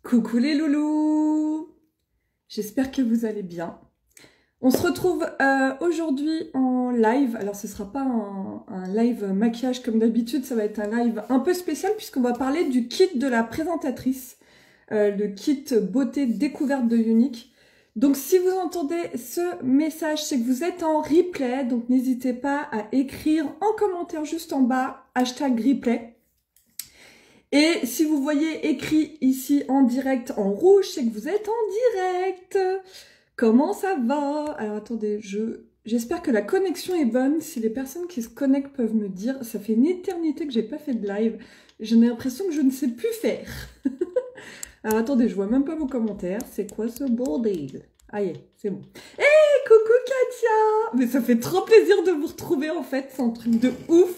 Coucou les loulous! J'espère que vous allez bien. On se retrouve aujourd'hui en live. Alors ce sera pas un live maquillage comme d'habitude, ça va être un live un peu spécial puisqu'on va parler du kit de la présentatrice, le kit beauté découverte de Younique. Donc si vous entendez ce message, c'est que vous êtes en replay, donc n'hésitez pas à écrire en commentaire juste en bas, #replay. Et si vous voyez écrit ici en direct en rouge, c'est que vous êtes en direct. Comment ça va? Alors attendez, j'espère que la connexion est bonne. Si les personnes qui se connectent peuvent me dire, ça fait une éternité que j'ai pas fait de live. J'ai l'impression que je ne sais plus faire. Alors attendez, je vois même pas vos commentaires. C'est quoi ce bordel? Ah yeah, c'est bon. Hey, coucou Katia! Mais ça fait trop plaisir de vous retrouver en fait, c'est un truc de ouf.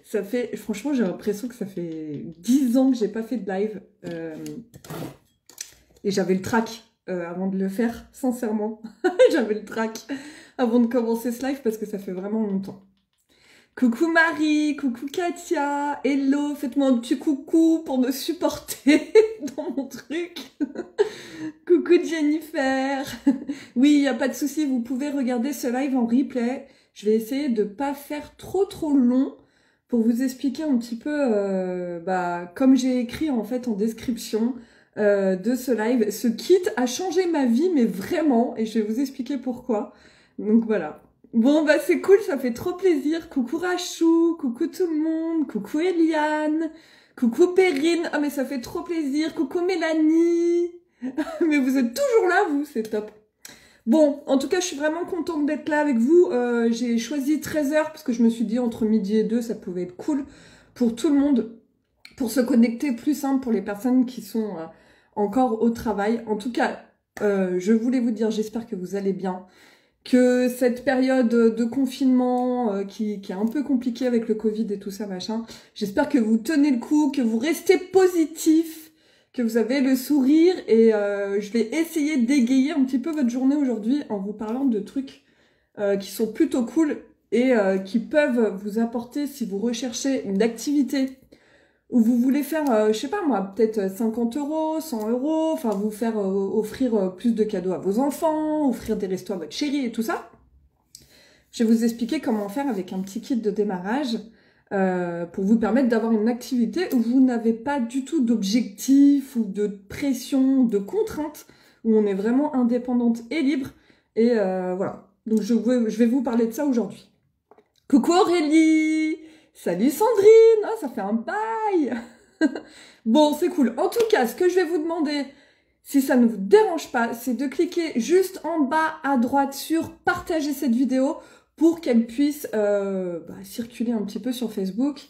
Ça fait, franchement, j'ai l'impression que ça fait 10 ans que j'ai pas fait de live. Et j'avais le trac avant de le faire, sincèrement. J'avais le trac avant de commencer ce live parce que ça fait vraiment longtemps. Coucou Marie, coucou Katia, hello, faites-moi un petit coucou pour me supporter dans mon truc. Coucou Jennifer. Oui, il n'y a pas de souci, vous pouvez regarder ce live en replay. Je vais essayer de pas faire trop long. Pour vous expliquer un petit peu, comme j'ai écrit en fait en description de ce live, ce kit a changé ma vie, mais vraiment, et je vais vous expliquer pourquoi. Donc voilà. Bon bah c'est cool, ça fait trop plaisir. Coucou Rachou, coucou tout le monde, coucou Eliane, coucou Perrine, ah mais ça fait trop plaisir, coucou Mélanie. Mais vous êtes toujours là vous, c'est top. Bon, en tout cas, je suis vraiment contente d'être là avec vous. J'ai choisi 13 h parce que je me suis dit entre midi et 2, ça pouvait être cool pour tout le monde, pour se connecter plus simple pour les personnes qui sont encore au travail. En tout cas, je voulais vous dire, j'espère que vous allez bien, que cette période de confinement qui est un peu compliquée avec le Covid et tout ça, machin, j'espère que vous tenez le coup, que vous restez positif, que vous avez le sourire et je vais essayer d'égayer un petit peu votre journée aujourd'hui en vous parlant de trucs qui sont plutôt cool et qui peuvent vous apporter si vous recherchez une activité où vous voulez faire, je sais pas moi, peut-être 50 €, 100 €, enfin vous faire offrir plus de cadeaux à vos enfants, offrir des restos à votre chérie et tout ça. Je vais vous expliquer comment faire avec un petit kit de démarrage. Pour vous permettre d'avoir une activité où vous n'avez pas du tout d'objectif ou de pression, de contraintes, où on est vraiment indépendante et libre. Et voilà. Donc je vais vous parler de ça aujourd'hui. Coucou Aurélie! Salut Sandrine! Ah, ça fait un bail! Bon, c'est cool. En tout cas, ce que je vais vous demander, si ça ne vous dérange pas, c'est de cliquer juste en bas à droite sur « Partager cette vidéo » pour qu'elle puisse circuler un petit peu sur Facebook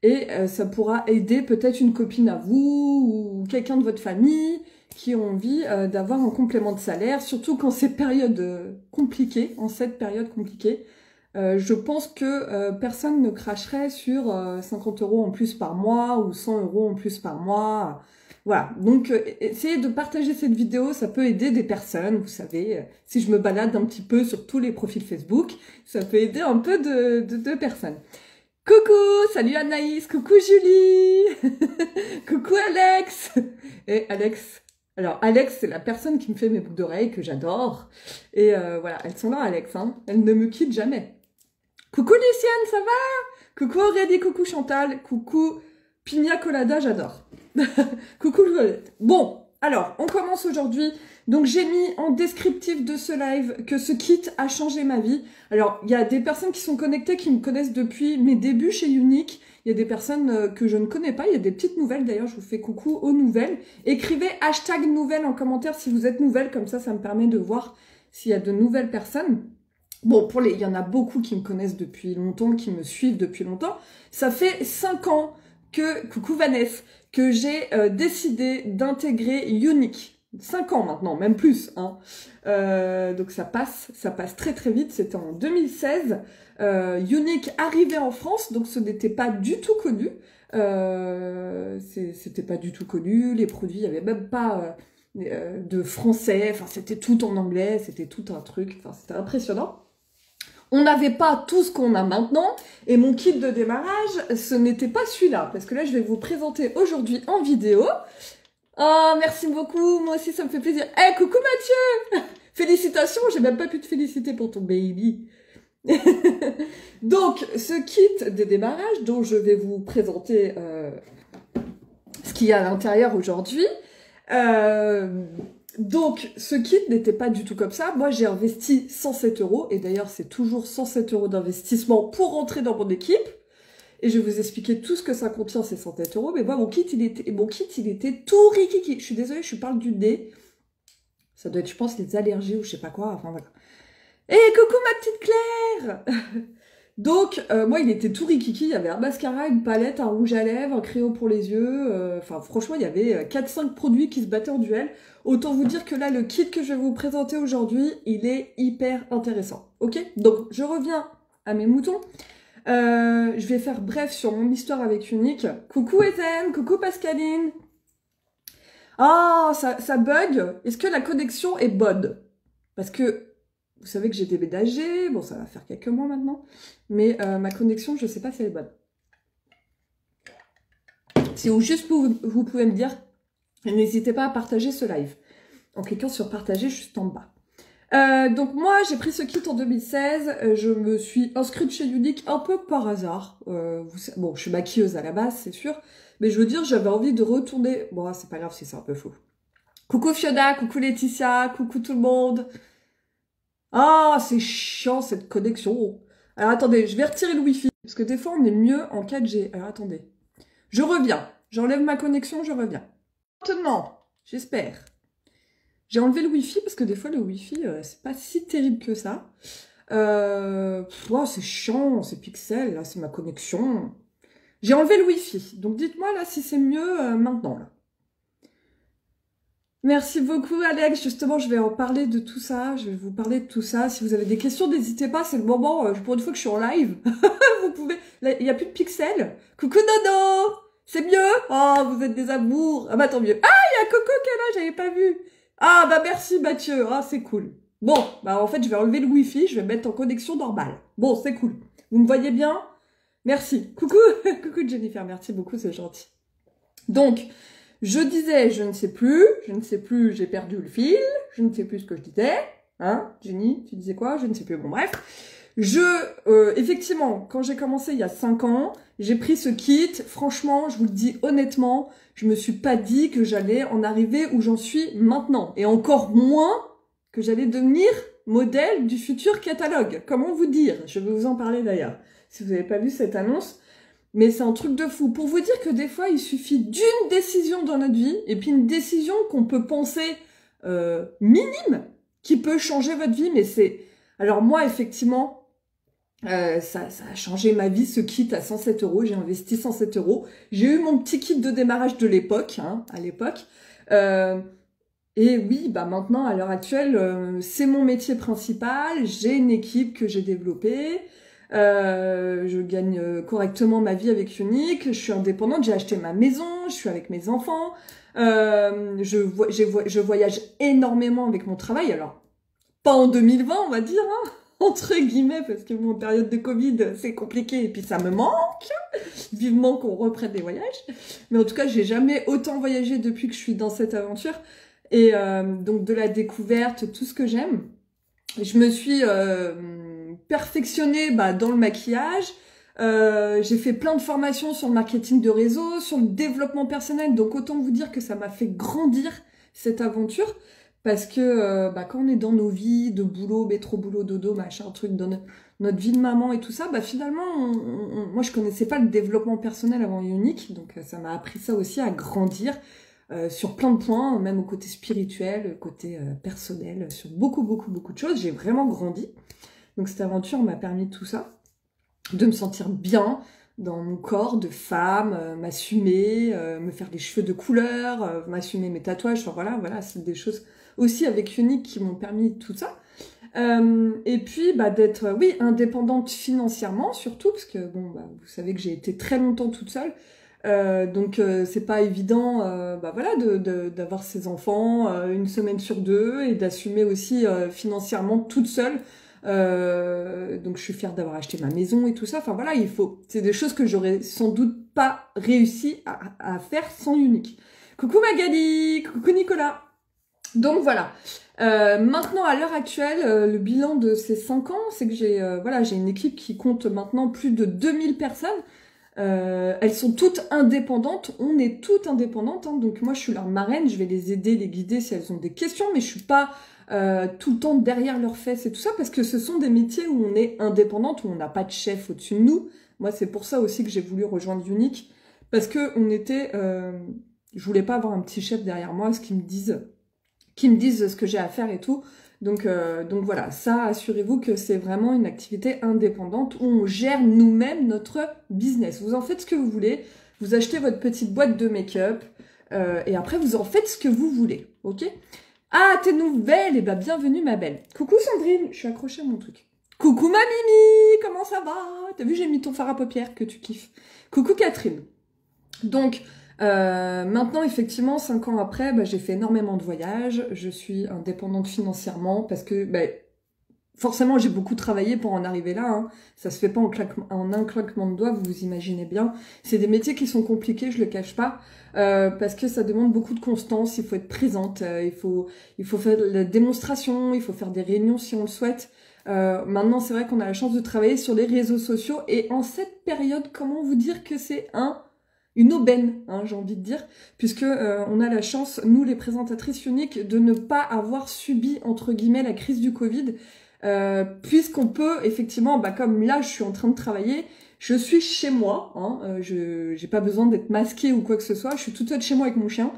et ça pourra aider peut-être une copine à vous ou quelqu'un de votre famille qui a envie d'avoir un complément de salaire, surtout quand c'est période compliquée, en cette période compliquée. Je pense que personne ne cracherait sur 50 € en plus par mois ou 100 € en plus par mois. Voilà, donc essayez de partager cette vidéo, ça peut aider des personnes, vous savez, si je me balade un petit peu sur tous les profils Facebook, ça peut aider un peu de personnes. Coucou, salut Anaïs, coucou Julie, coucou Alex. Et Alex, alors Alex c'est la personne qui me fait mes boucles d'oreilles que j'adore, et voilà, elles sont là Alex, hein, elles ne me quittent jamais. Coucou Lucienne, ça va? Coucou Aurélie, coucou Chantal, coucou Pina Colada, j'adore. Coucou Violette. Bon, alors, on commence aujourd'hui. Donc, j'ai mis en descriptif de ce live que ce kit a changé ma vie. Alors, il y a des personnes qui sont connectées, qui me connaissent depuis mes débuts chez Younique. Il y a des personnes que je ne connais pas. Il y a des petites nouvelles. D'ailleurs, je vous fais coucou aux nouvelles. Écrivez #nouvelles en commentaire si vous êtes nouvelle. Comme ça me permet de voir s'il y a de nouvelles personnes. Bon, il y en a beaucoup qui me connaissent depuis longtemps, qui me suivent depuis longtemps. Ça fait 5 ans coucou Vanessa, que j'ai décidé d'intégrer Younique. 5 ans maintenant, même plus. Hein. Donc ça passe très vite. C'était en 2016. Younique arrivait en France, donc ce n'était pas du tout connu. C'était pas du tout connu. Les produits, il n'y avait même pas de français. Enfin, c'était tout en anglais. C'était tout un truc. Enfin, c'était impressionnant. On n'avait pas tout ce qu'on a maintenant, et mon kit de démarrage, ce n'était pas celui-là, parce que là, je vais vous présenter aujourd'hui en vidéo Oh, merci beaucoup, moi aussi ça me fait plaisir. Eh, coucou Mathieu! Félicitations, j'ai même pas pu te féliciter pour ton baby. Donc, ce kit de démarrage dont je vais vous présenter ce qu'il y a à l'intérieur aujourd'hui. Donc, ce kit n'était pas du tout comme ça. Moi, j'ai investi 107 €, et d'ailleurs, c'est toujours 107 € d'investissement pour rentrer dans mon équipe. Et je vais vous expliquer tout ce que ça contient, ces 107 €. Mais moi, mon kit, il était tout rikiki. Je suis désolée, je parle du nez. Ça doit être, je pense, les allergies ou je sais pas quoi. Enfin, voilà. Et coucou, ma petite Claire! Donc, moi, il était tout rikiki. Il y avait un mascara, une palette, un rouge à lèvres, un crayon pour les yeux. Enfin, franchement, il y avait 4-5 produits qui se battaient en duel. Autant vous dire que là, le kit que je vais vous présenter aujourd'hui, il est hyper intéressant. Ok? Donc, je reviens à mes moutons. Je vais faire bref sur mon histoire avec Unique. Coucou Ethan, coucou Pascaline. Ah, ça bug. Est-ce que la connexion est bonne? Parce que vous savez que j'ai déménagé. Bon, ça va faire quelques mois maintenant. Mais ma connexion, je sais pas si elle est bonne. Si ou juste vous pouvez me dire, n'hésitez pas à partager ce live. En cliquant sur partager juste en bas. Donc moi, j'ai pris ce kit en 2016. Je me suis inscrite chez Unique un peu par hasard. Bon, je suis maquilleuse à la base, c'est sûr. Mais je veux dire, j'avais envie de retourner... Bon, c'est pas grave si c'est un peu faux. Coucou Fiona, coucou Laetitia, coucou tout le monde. Ah, c'est chiant cette connexion. Alors attendez, je vais retirer le Wi-Fi. Parce que des fois, on est mieux en 4G. Alors attendez. Je reviens. J'enlève ma connexion, je reviens. Maintenant, j'espère. J'ai enlevé le Wi-Fi parce que des fois le Wi-Fi c'est pas si terrible que ça. C'est chiant, c'est pixel, là c'est ma connexion. J'ai enlevé le Wi-Fi, donc dites-moi là si c'est mieux maintenant. Là. Merci beaucoup Alex, justement je vais en parler de tout ça, je vais vous parler de tout ça. Si vous avez des questions, n'hésitez pas, c'est le moment, pour une fois que je suis en live. Vous pouvez, là il n'y a plus de pixels. Coucou Nono, c'est mieux? Oh vous êtes des amours, ah bah tant mieux. Ah il y a Coco qui est là, j'avais pas vu. Ah bah merci Mathieu, ah c'est cool. Bon, bah en fait je vais enlever le Wi-Fi, je vais mettre en connexion normale. Bon, c'est cool. Vous me voyez bien? Merci. Coucou, coucou Jennifer, merci beaucoup, c'est gentil. Donc, je disais, je ne sais plus, j'ai perdu le fil, je ne sais plus ce que je disais. Hein, Jenny, tu disais quoi? Je ne sais plus, bon bref. Effectivement, quand j'ai commencé il y a 5 ans, j'ai pris ce kit. Franchement, je vous le dis honnêtement, je me suis pas dit que j'allais en arriver où j'en suis maintenant. Et encore moins que j'allais devenir modèle du futur catalogue. Comment vous dire? Je vais vous en parler d'ailleurs, si vous n'avez pas vu cette annonce. Mais c'est un truc de fou. Pour vous dire que des fois, il suffit d'une décision dans notre vie, et puis une décision qu'on peut penser minime, qui peut changer votre vie. Mais c'est... Alors moi, effectivement... ça a changé ma vie, ce kit à 107 €. J'ai investi 107 €. J'ai eu mon petit kit de démarrage de l'époque, hein, à l'époque. Et oui, bah maintenant, à l'heure actuelle, c'est mon métier principal. J'ai une équipe que j'ai développée. Je gagne correctement ma vie avec Unique. Je suis indépendante. J'ai acheté ma maison. Je suis avec mes enfants. Je voyage énormément avec mon travail. Alors, pas en 2020, on va dire, hein. Entre guillemets, parce que mon période de Covid, c'est compliqué et puis ça me manque. Vivement qu'on reprenne des voyages. Mais en tout cas, j'ai jamais autant voyagé depuis que je suis dans cette aventure. Et donc de la découverte, tout ce que j'aime. Je me suis perfectionnée dans le maquillage. J'ai fait plein de formations sur le marketing de réseau, sur le développement personnel. Donc autant vous dire que ça m'a fait grandir cette aventure. Parce que quand on est dans nos vies de boulot, métro, boulot, dodo, machin, truc, dans notre vie de maman et tout ça, finalement, moi je connaissais pas le développement personnel avant Unique, donc ça m'a appris ça aussi à grandir sur plein de points, même au côté spirituel, côté personnel, sur beaucoup de choses. J'ai vraiment grandi. Donc cette aventure m'a permis tout ça, de me sentir bien dans mon corps de femme, m'assumer, me faire des cheveux de couleur, m'assumer mes tatouages, enfin voilà, c'est des choses aussi avec Unique qui m'ont permis tout ça. Et puis d'être indépendante financièrement surtout, parce que vous savez que j'ai été très longtemps toute seule, donc c'est pas évident d'avoir ses enfants une semaine sur deux et d'assumer aussi financièrement toute seule. Donc je suis fière d'avoir acheté ma maison et tout ça. Enfin voilà, c'est des choses que j'aurais sans doute pas réussi à faire sans Unique. Coucou Magali, coucou Nicolas. Donc voilà, maintenant à l'heure actuelle, le bilan de ces 5 ans, c'est que j'ai une équipe qui compte maintenant plus de 2000 personnes. Elles sont toutes indépendantes, on est toutes indépendantes, hein, donc moi je suis leur marraine, je vais les aider, les guider si elles ont des questions, mais je suis pas tout le temps derrière leurs fesses et tout ça, parce que ce sont des métiers où on est indépendante, où on n'a pas de chef au-dessus de nous. Moi c'est pour ça aussi que j'ai voulu rejoindre Unique, parce que je voulais pas avoir un petit chef derrière moi, qui me disent ce que j'ai à faire et tout. Donc voilà, ça, assurez-vous que c'est vraiment une activité indépendante où on gère nous-mêmes notre business. Vous en faites ce que vous voulez, vous achetez votre petite boîte de make-up et après vous en faites ce que vous voulez, ok? Ah, t'es nouvelle? Eh ben bienvenue ma belle. Coucou Sandrine, je suis accrochée à mon truc. Coucou ma Mimi, comment ça va? T'as vu, j'ai mis ton fard à paupières que tu kiffes. Coucou Catherine. Donc, maintenant, effectivement, 5 ans après, j'ai fait énormément de voyages, je suis indépendante financièrement parce que forcément j'ai beaucoup travaillé pour en arriver là, hein. Ça se fait pas en un claquement de doigts, vous vous imaginez bien. C'est des métiers qui sont compliqués, je le cache pas, parce que ça demande beaucoup de constance, il faut être présente, il faut faire de la démonstration, il faut faire des réunions si on le souhaite. Maintenant, c'est vrai qu'on a la chance de travailler sur les réseaux sociaux et en cette période, comment vous dire que c'est une aubaine, hein, j'ai envie de dire, puisque on a la chance, nous les présentatrices uniques, de ne pas avoir subi, entre guillemets, la crise du Covid, puisqu'on peut, effectivement, comme là, je suis en train de travailler, je suis chez moi, hein, j'ai pas besoin d'être masquée ou quoi que ce soit, je suis toute seule chez moi avec mon chien,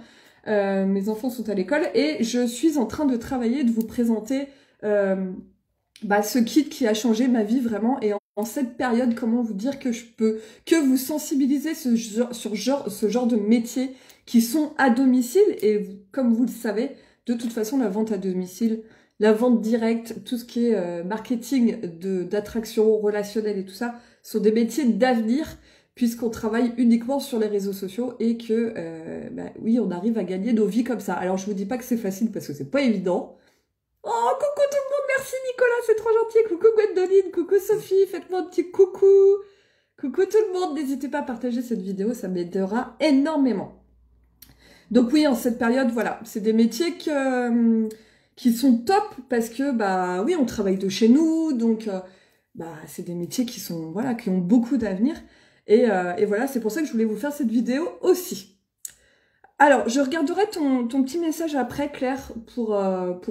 mes enfants sont à l'école, et je suis en train de travailler, de vous présenter ce kit qui a changé ma vie vraiment, et en cette période, comment vous dire que je peux que vous sensibiliser ce genre de métiers qui sont à domicile, et comme vous le savez, de toute façon, la vente à domicile, la vente directe, tout ce qui est marketing d'attraction relationnelle et tout ça, sont des métiers d'avenir, puisqu'on travaille uniquement sur les réseaux sociaux et que, oui, on arrive à gagner nos vies comme ça. Alors, je vous dis pas que c'est facile parce que c'est pas évident. Oh, coucou tout le monde, merci Nicolas, c'est trop gentil. Coucou Gwendoline, coucou Sophie, faites-moi un petit coucou. Coucou tout le monde, n'hésitez pas à partager cette vidéo, ça m'aidera énormément. Donc oui, en cette période, voilà, c'est des métiers qui sont top parce que, oui, on travaille de chez nous, donc c'est des métiers qui sont, voilà, qui ont beaucoup d'avenir. Et voilà, c'est pour ça que je voulais vous faire cette vidéo aussi. Alors, je regarderai ton petit message après, Claire, pour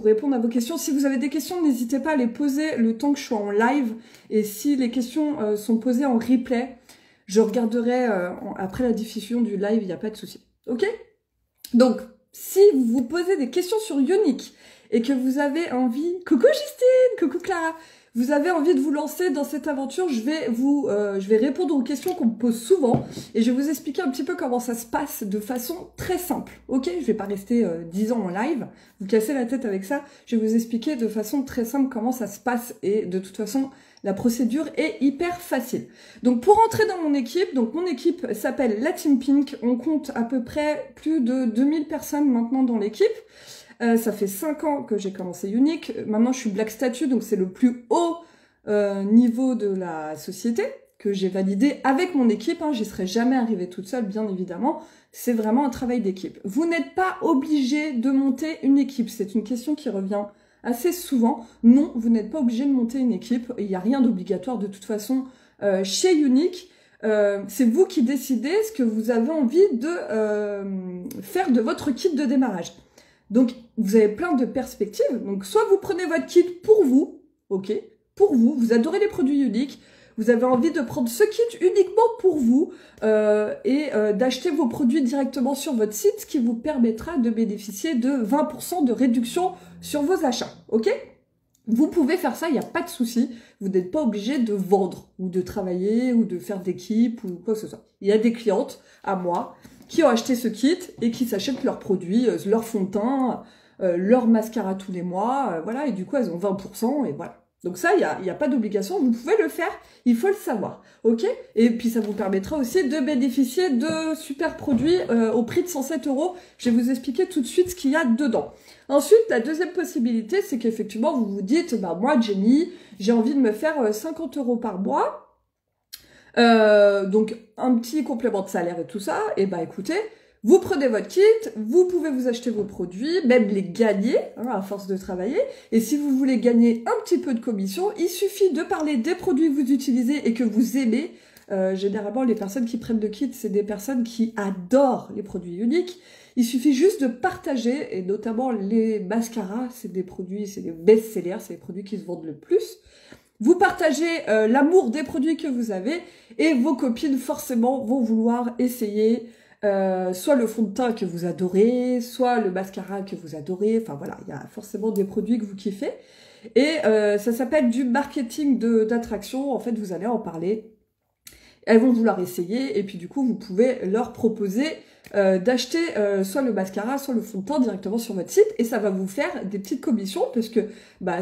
répondre à vos questions. Si vous avez des questions, n'hésitez pas à les poser le temps que je sois en live. Et si les questions sont posées en replay, je regarderai après la diffusion du live, il n'y a pas de souci. Ok? Donc, si vous vous posez des questions sur Unique et que vous avez envie... Coucou Justine! Coucou Clara! Vous avez envie de vous lancer dans cette aventure, je vais répondre aux questions qu'on me pose souvent et je vais vous expliquer un petit peu comment ça se passe de façon très simple, ok? Je vais pas rester 10 ans en live, vous cassez la tête avec ça, je vais vous expliquer de façon très simple comment ça se passe et de toute façon, la procédure est hyper facile. Donc pour entrer dans mon équipe s'appelle la Team Pink, on compte à peu près plus de 2000 personnes maintenant dans l'équipe. Ça fait 5 ans que j'ai commencé Unique. Maintenant, je suis Black Statut, donc c'est le plus haut niveau de la société que j'ai validé avec mon équipe. Hein. J'y serais jamais arrivée toute seule, bien évidemment. C'est vraiment un travail d'équipe. Vous n'êtes pas obligé de monter une équipe. C'est une question qui revient assez souvent. Non, vous n'êtes pas obligé de monter une équipe. Il n'y a rien d'obligatoire de toute façon chez Unique. C'est vous qui décidez ce que vous avez envie de faire de votre kit de démarrage. Donc, vous avez plein de perspectives. Donc, soit vous prenez votre kit pour vous, ok, pour vous, vous adorez les produits uniques, vous avez envie de prendre ce kit uniquement pour vous et d'acheter vos produits directement sur votre site, ce qui vous permettra de bénéficier de 20% de réduction sur vos achats, ok? Vous pouvez faire ça, il n'y a pas de souci. Vous n'êtes pas obligé de vendre ou de travailler ou de faire d'équipe ou quoi que ce soit. Il y a des clientes à moi qui ont acheté ce kit et qui s'achètent leurs produits, leur fond de teint, leur mascara tous les mois, voilà, et du coup elles ont 20% et voilà. Donc ça, il y a pas d'obligation, vous pouvez le faire, il faut le savoir, ok? Et puis ça vous permettra aussi de bénéficier de super produits au prix de 107 €. Je vais vous expliquer tout de suite ce qu'il y a dedans. Ensuite, la deuxième possibilité, c'est qu'effectivement vous vous dites, moi Jenny, j'ai envie de me faire 50 € par mois, donc un petit complément de salaire et tout ça, et écoutez, Vous prenez votre kit, vous pouvez vous acheter vos produits, même les gagner, hein, à force de travailler. Et si vous voulez gagner un petit peu de commission, il suffit de parler des produits que vous utilisez et que vous aimez. Généralement, les personnes qui prennent le kit, c'est des personnes qui adorent les produits uniques. Il suffit juste de partager, et notamment les mascaras, c'est des produits, c'est des best-sellers, c'est les produits qui se vendent le plus. Vous partagez l'amour des produits que vous avez, et vos copines, forcément, vont vouloir essayer soit le fond de teint que vous adorez, soit le mascara que vous adorez. Enfin voilà, il y a forcément des produits que vous kiffez. Et ça s'appelle du marketing d'attraction. En fait, vous allez en parler. Elles vont vouloir essayer et puis du coup, vous pouvez leur proposer d'acheter soit le mascara, soit le fond de teint directement sur votre site et ça va vous faire des petites commissions parce que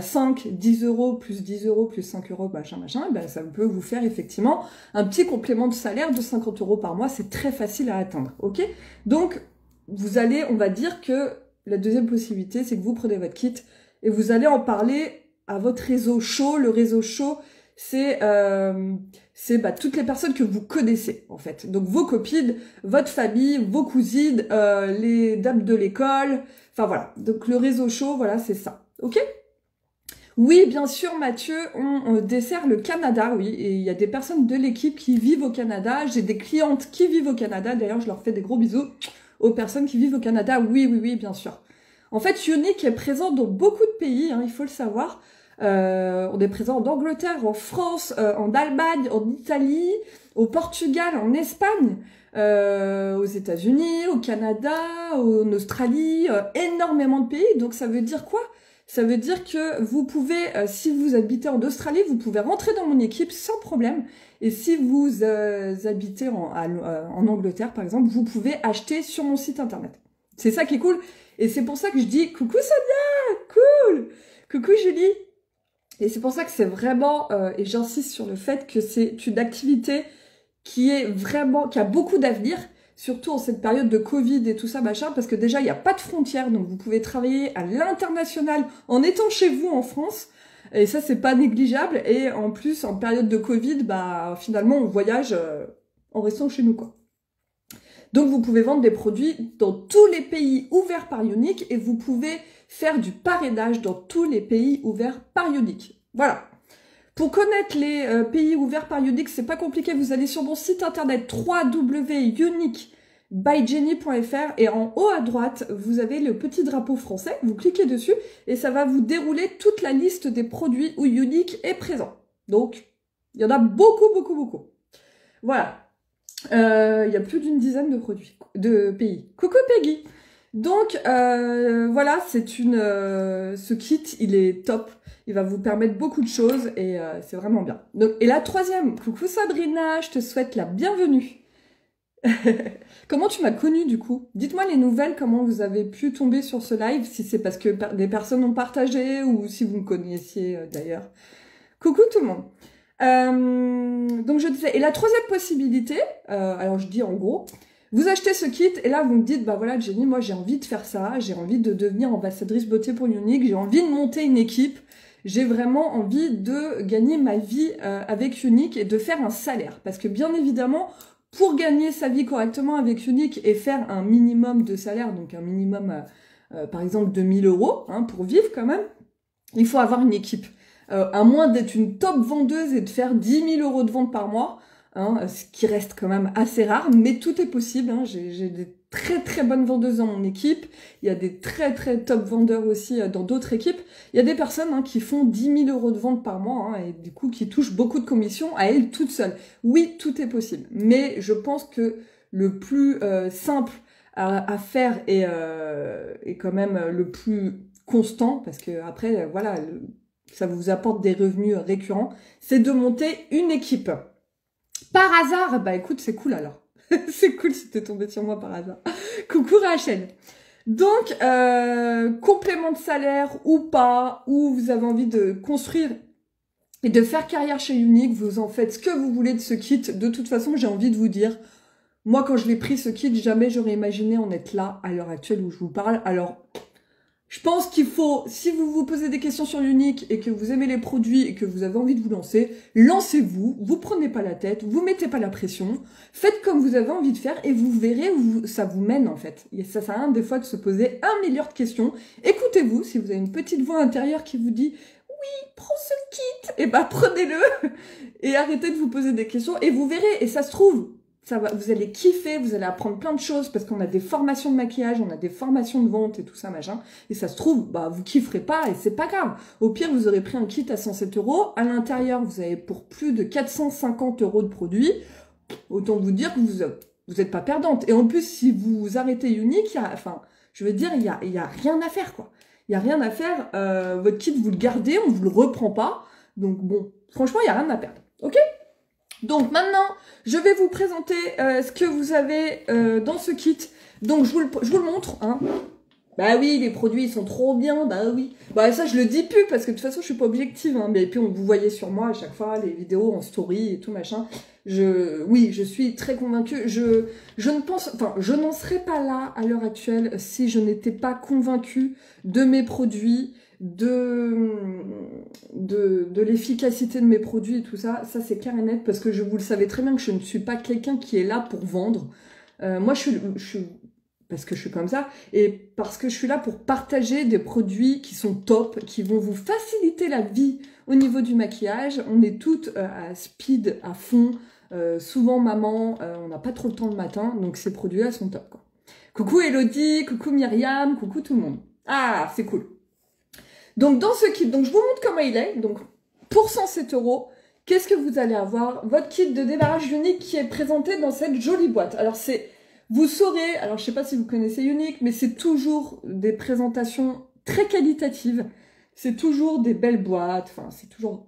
5, 10 euros, plus 10 euros, plus 5 euros, machin, ça peut vous faire effectivement un petit complément de salaire de 50 euros par mois. C'est très facile à atteindre, ok? Donc, vous allez, on va dire que la deuxième possibilité, c'est que vous prenez votre kit et vous allez en parler à votre réseau chaud. Le réseau chaud, c'est toutes les personnes que vous connaissez, en fait. Donc, vos copines, votre famille, vos cousines, les dames de l'école. Enfin, voilà. Donc, le réseau chaud, voilà, c'est ça. OK? Oui, bien sûr, Mathieu, on dessert le Canada, oui. Et il y a des personnes de l'équipe qui vivent au Canada. J'ai des clientes qui vivent au Canada. D'ailleurs, je leur fais des gros bisous aux personnes qui vivent au Canada. Oui, oui, oui, bien sûr. En fait, Younique est présent dans beaucoup de pays, hein, il faut le savoir. On est présent en Angleterre, en France, en Allemagne, en Italie, au Portugal, en Espagne, aux États-Unis, au Canada, en Australie, énormément de pays. Donc ça veut dire quoi? Ça veut dire que vous pouvez, si vous habitez en Australie, vous pouvez rentrer dans mon équipe sans problème. Et si vous habitez en Angleterre, par exemple, vous pouvez acheter sur mon site internet. C'est ça qui est cool. Et c'est pour ça que je dis coucou Sonia, cool, coucou Julie. Et c'est pour ça que c'est vraiment, et j'insiste sur le fait que c'est une activité qui a beaucoup d'avenir, surtout en cette période de Covid et tout ça, machin, parce que déjà, il n'y a pas de frontières, donc vous pouvez travailler à l'international en étant chez vous en France, et ça, c'est pas négligeable, et en plus, en période de Covid, finalement, on voyage en restant chez nous, quoi. Donc, vous pouvez vendre des produits dans tous les pays ouverts par Younique, et vous pouvez faire du parrainage dans tous les pays ouverts par Younique. Voilà. Pour connaître les pays ouverts par Younique, c'est pas compliqué. Vous allez sur mon site internet www.uniquebyjenny.fr et en haut à droite, vous avez le petit drapeau français. Vous cliquez dessus et ça va vous dérouler toute la liste des produits où Younique est présent. Donc, il y en a beaucoup, beaucoup, beaucoup. Voilà. Il y a plus d'une dizaine de pays. Coucou Peggy. Donc, voilà, ce kit, il est top. Il va vous permettre beaucoup de choses et c'est vraiment bien. Donc, et la troisième, coucou Sabrina, je te souhaite la bienvenue. Comment tu m'as connue du coup? Dites-moi les nouvelles, comment vous avez pu tomber sur ce live, si c'est parce que des personnes ont partagé ou si vous me connaissiez d'ailleurs. Coucou tout le monde. Donc je disais, et la troisième possibilité, alors je dis en gros, vous achetez ce kit et là vous me dites, voilà Jenny, moi j'ai envie de faire ça, j'ai envie de devenir ambassadrice beauté pour Younique, j'ai envie de monter une équipe, j'ai vraiment envie de gagner ma vie avec Younique et de faire un salaire. Parce que bien évidemment, pour gagner sa vie correctement avec Younique et faire un minimum de salaire, donc un minimum par exemple de 1000 euros, hein, pour vivre quand même, il faut avoir une équipe. À moins d'être une top vendeuse et de faire 10 000 euros de vente par mois, hein, ce qui reste quand même assez rare, mais tout est possible. Hein. J'ai des très très bonnes vendeuses dans mon équipe, il y a des très très top vendeurs aussi dans d'autres équipes. Il y a des personnes qui font 10 000 euros de vente par mois et du coup qui touchent beaucoup de commissions à elles toutes seules. Oui, tout est possible, mais je pense que le plus simple à faire et quand même le plus constant, parce que après, voilà... ça vous apporte des revenus récurrents, c'est de monter une équipe. Par hasard, écoute, c'est cool alors. C'est cool si t'es tombé sur moi par hasard. Coucou Rachel. Donc, complément de salaire ou pas, ou vous avez envie de construire et de faire carrière chez Younique, vous en faites ce que vous voulez de ce kit. De toute façon, j'ai envie de vous dire, moi quand je l'ai pris ce kit, jamais j'aurais imaginé en être là à l'heure actuelle où je vous parle. Alors, Je pense qu'il faut, si vous vous posez des questions sur Unique et que vous aimez les produits et que vous avez envie de vous lancer, lancez-vous, vous prenez pas la tête, vous mettez pas la pression, faites comme vous avez envie de faire et vous verrez où ça vous mène en fait. Et ça sert à rien des fois de se poser 1 milliard de questions. Écoutez-vous, si vous avez une petite voix intérieure qui vous dit « Oui, prends ce kit !» et bah prenez-le et arrêtez de vous poser des questions et vous verrez, et ça se trouve, ça va, vous allez kiffer, vous allez apprendre plein de choses parce qu'on a des formations de maquillage, on a des formations de vente et tout ça, machin. Et ça se trouve, bah, vous kifferez pas et c'est pas grave. Au pire, vous aurez pris un kit à 107 €. À l'intérieur, vous avez pour plus de 450 € de produits. Autant vous dire que vous êtes pas perdante. Et en plus, si vous arrêtez Unique, je veux dire, il y a rien à faire, quoi. Il y a rien à faire. Votre kit, vous le gardez, on vous le reprend pas. Donc bon, franchement, il y a rien à perdre. Ok? Donc maintenant, je vais vous présenter ce que vous avez dans ce kit. Donc je vous le montre. Hein. Bah oui, les produits ils sont trop bien, bah oui. Bah ça je le dis plus parce que de toute façon je suis pas objective. Hein. Mais puis vous voyez sur moi à chaque fois les vidéos en story et tout machin. Oui, je suis très convaincue. Je n'en serais pas là à l'heure actuelle si je n'étais pas convaincue de mes produits, de l'efficacité de mes produits et tout ça. Ça c'est clair et net parce que vous le savez très bien que je ne suis pas quelqu'un qui est là pour vendre. Moi je suis parce que je suis comme ça et parce que je suis là pour partager des produits qui sont top, qui vont vous faciliter la vie au niveau du maquillage. On est toutes à speed, à fond, souvent maman, on n'a pas trop le temps le matin, donc ces produits-là sont top, quoi. Coucou Elodie, coucou Myriam, coucou tout le monde. Ah, c'est cool. Donc dans ce kit, donc je vous montre comment il est. Donc pour 107 €, qu'est-ce que vous allez avoir? Votre kit de démarrage Unique qui est présenté dans cette jolie boîte. Alors vous saurez, alors je sais pas si vous connaissez Unique, mais c'est toujours des présentations très qualitatives. C'est toujours des belles boîtes, enfin c'est toujours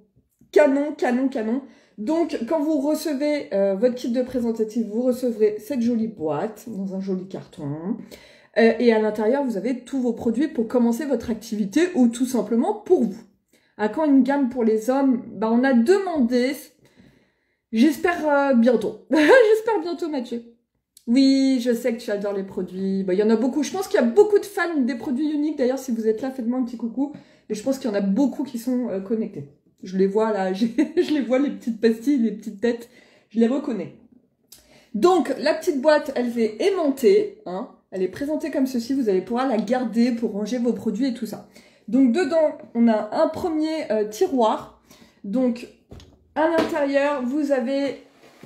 canon, canon, canon. Donc quand vous recevez votre kit de présentatif, vous recevrez cette jolie boîte dans un joli carton. Et à l'intérieur, vous avez tous vos produits pour commencer votre activité ou tout simplement pour vous. À quand une gamme pour les hommes? Bah, on a demandé. J'espère bientôt. J'espère bientôt, Mathieu. Oui, je sais que tu adores les produits. Bah, il y en a beaucoup. Je pense qu'il y a beaucoup de fans des produits Uniques. D'ailleurs, si vous êtes là, faites-moi un petit coucou. Et je pense qu'il y en a beaucoup qui sont connectés. Je les vois là. Je les vois, les petites pastilles, les petites têtes. Je les reconnais. Donc, la petite boîte, elle est aimantée, hein. Elle est présentée comme ceci, vous allez pouvoir la garder pour ranger vos produits et tout ça. Donc dedans, on a un premier tiroir. Donc à l'intérieur, vous avez,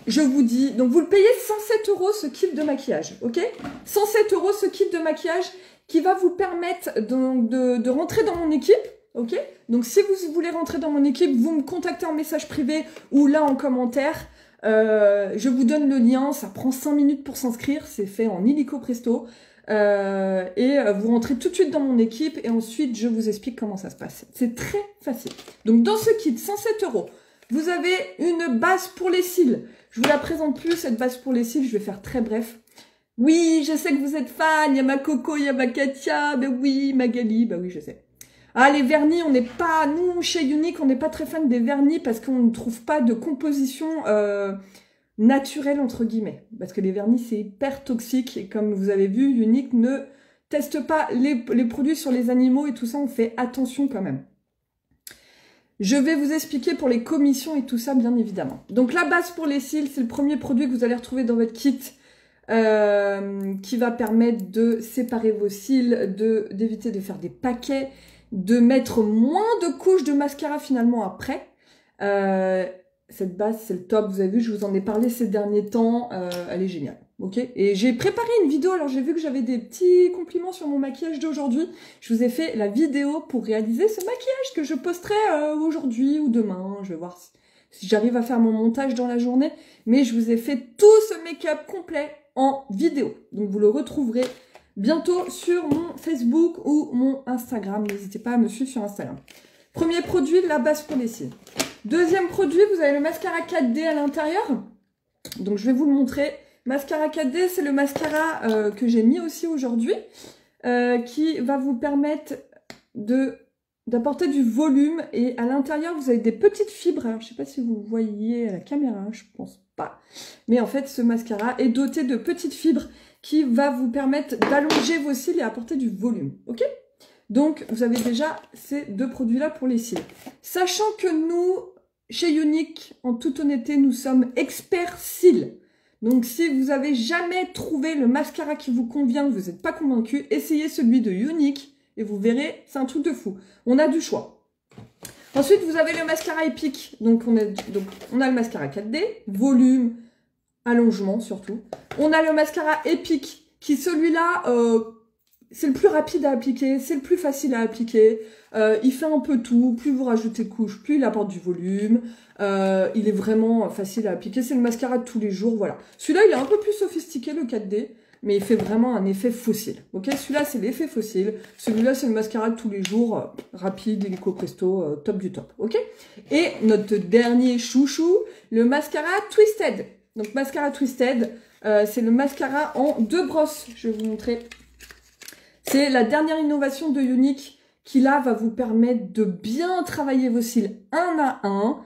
je vous dis, donc vous le payez 107 € ce kit de maquillage, ok? 107 € ce kit de maquillage qui va vous permettre de rentrer dans mon équipe, ok? Donc si vous voulez rentrer dans mon équipe, vous me contactez en message privé ou là en commentaire. Je vous donne le lien, ça prend 5 minutes pour s'inscrire, c'est fait en illico presto. Vous rentrez tout de suite dans mon équipe et ensuite je vous explique comment ça se passe. C'est très facile. Donc dans ce kit, 107 €, vous avez une base pour les cils. Je vous la présente plus, cette base pour les cils, je vais faire très bref. Oui, je sais que vous êtes fans, il y a ma Coco, il y a ma Katia, ben oui, Magali, bah oui, je sais. Ah, les vernis, on n'est pas, nous, chez Unique, on n'est pas très fan des vernis parce qu'on ne trouve pas de composition naturelle, entre guillemets. Parce que les vernis, c'est hyper toxique. Et comme vous avez vu, Unique ne teste pas les produits sur les animaux et tout ça, on fait attention quand même. Je vais vous expliquer pour les commissions et tout ça, bien évidemment. Donc, la base pour les cils, c'est le premier produit que vous allez retrouver dans votre kit qui va permettre de séparer vos cils, d'éviter de faire des paquets, de mettre moins de couches de mascara finalement après. Cette base, c'est le top. Vous avez vu, je vous en ai parlé ces derniers temps. Elle est géniale. Ok. Et j'ai préparé une vidéo. Alors, j'ai vu que j'avais des petits compliments sur mon maquillage d'aujourd'hui. Je vous ai fait la vidéo pour réaliser ce maquillage que je posterai aujourd'hui ou demain. Je vais voir si j'arrive à faire mon montage dans la journée. Mais je vous ai fait tout ce make-up complet en vidéo. Donc, vous le retrouverez bientôt sur mon Facebook ou mon Instagram. N'hésitez pas à me suivre sur Instagram. Premier produit, la base pour les cils. Deuxième produit, vous avez le mascara 4D à l'intérieur. Donc, je vais vous le montrer. Mascara 4D, c'est le mascara que j'ai mis aussi aujourd'hui, qui va vous permettre d'apporter du volume. Et à l'intérieur, vous avez des petites fibres. Alors, je ne sais pas si vous voyez à la caméra, je pense pas. Mais en fait, ce mascara est doté de petites fibres qui va vous permettre d'allonger vos cils et apporter du volume. Ok? Donc, vous avez déjà ces deux produits-là pour les cils. Sachant que nous, chez Younique, en toute honnêteté, nous sommes experts cils. Donc, si vous avez jamais trouvé le mascara qui vous convient, vous n'êtes pas convaincu, essayez celui de Younique et vous verrez, c'est un truc de fou. On a du choix. Ensuite, vous avez le mascara épique. Donc, on a le mascara 4D, volume, allongement surtout. On a le mascara épique qui, celui-là, c'est le plus rapide à appliquer, c'est le plus facile à appliquer. Il fait un peu tout. Plus vous rajoutez de couches, plus il apporte du volume. Il est vraiment facile à appliquer. C'est le mascara de tous les jours, voilà. Celui-là, il est un peu plus sophistiqué, le 4D. Mais il fait vraiment un effet fossile. Ok, celui-là, c'est l'effet fossile. Celui-là, c'est le mascara de tous les jours. Rapide, illico presto, top du top. Ok. Et notre dernier chouchou, le mascara Twisted. Donc, mascara Twisted, c'est le mascara en 2 brosses. Je vais vous montrer. C'est la dernière innovation de Younique qui, là, va vous permettre de bien travailler vos cils un à un.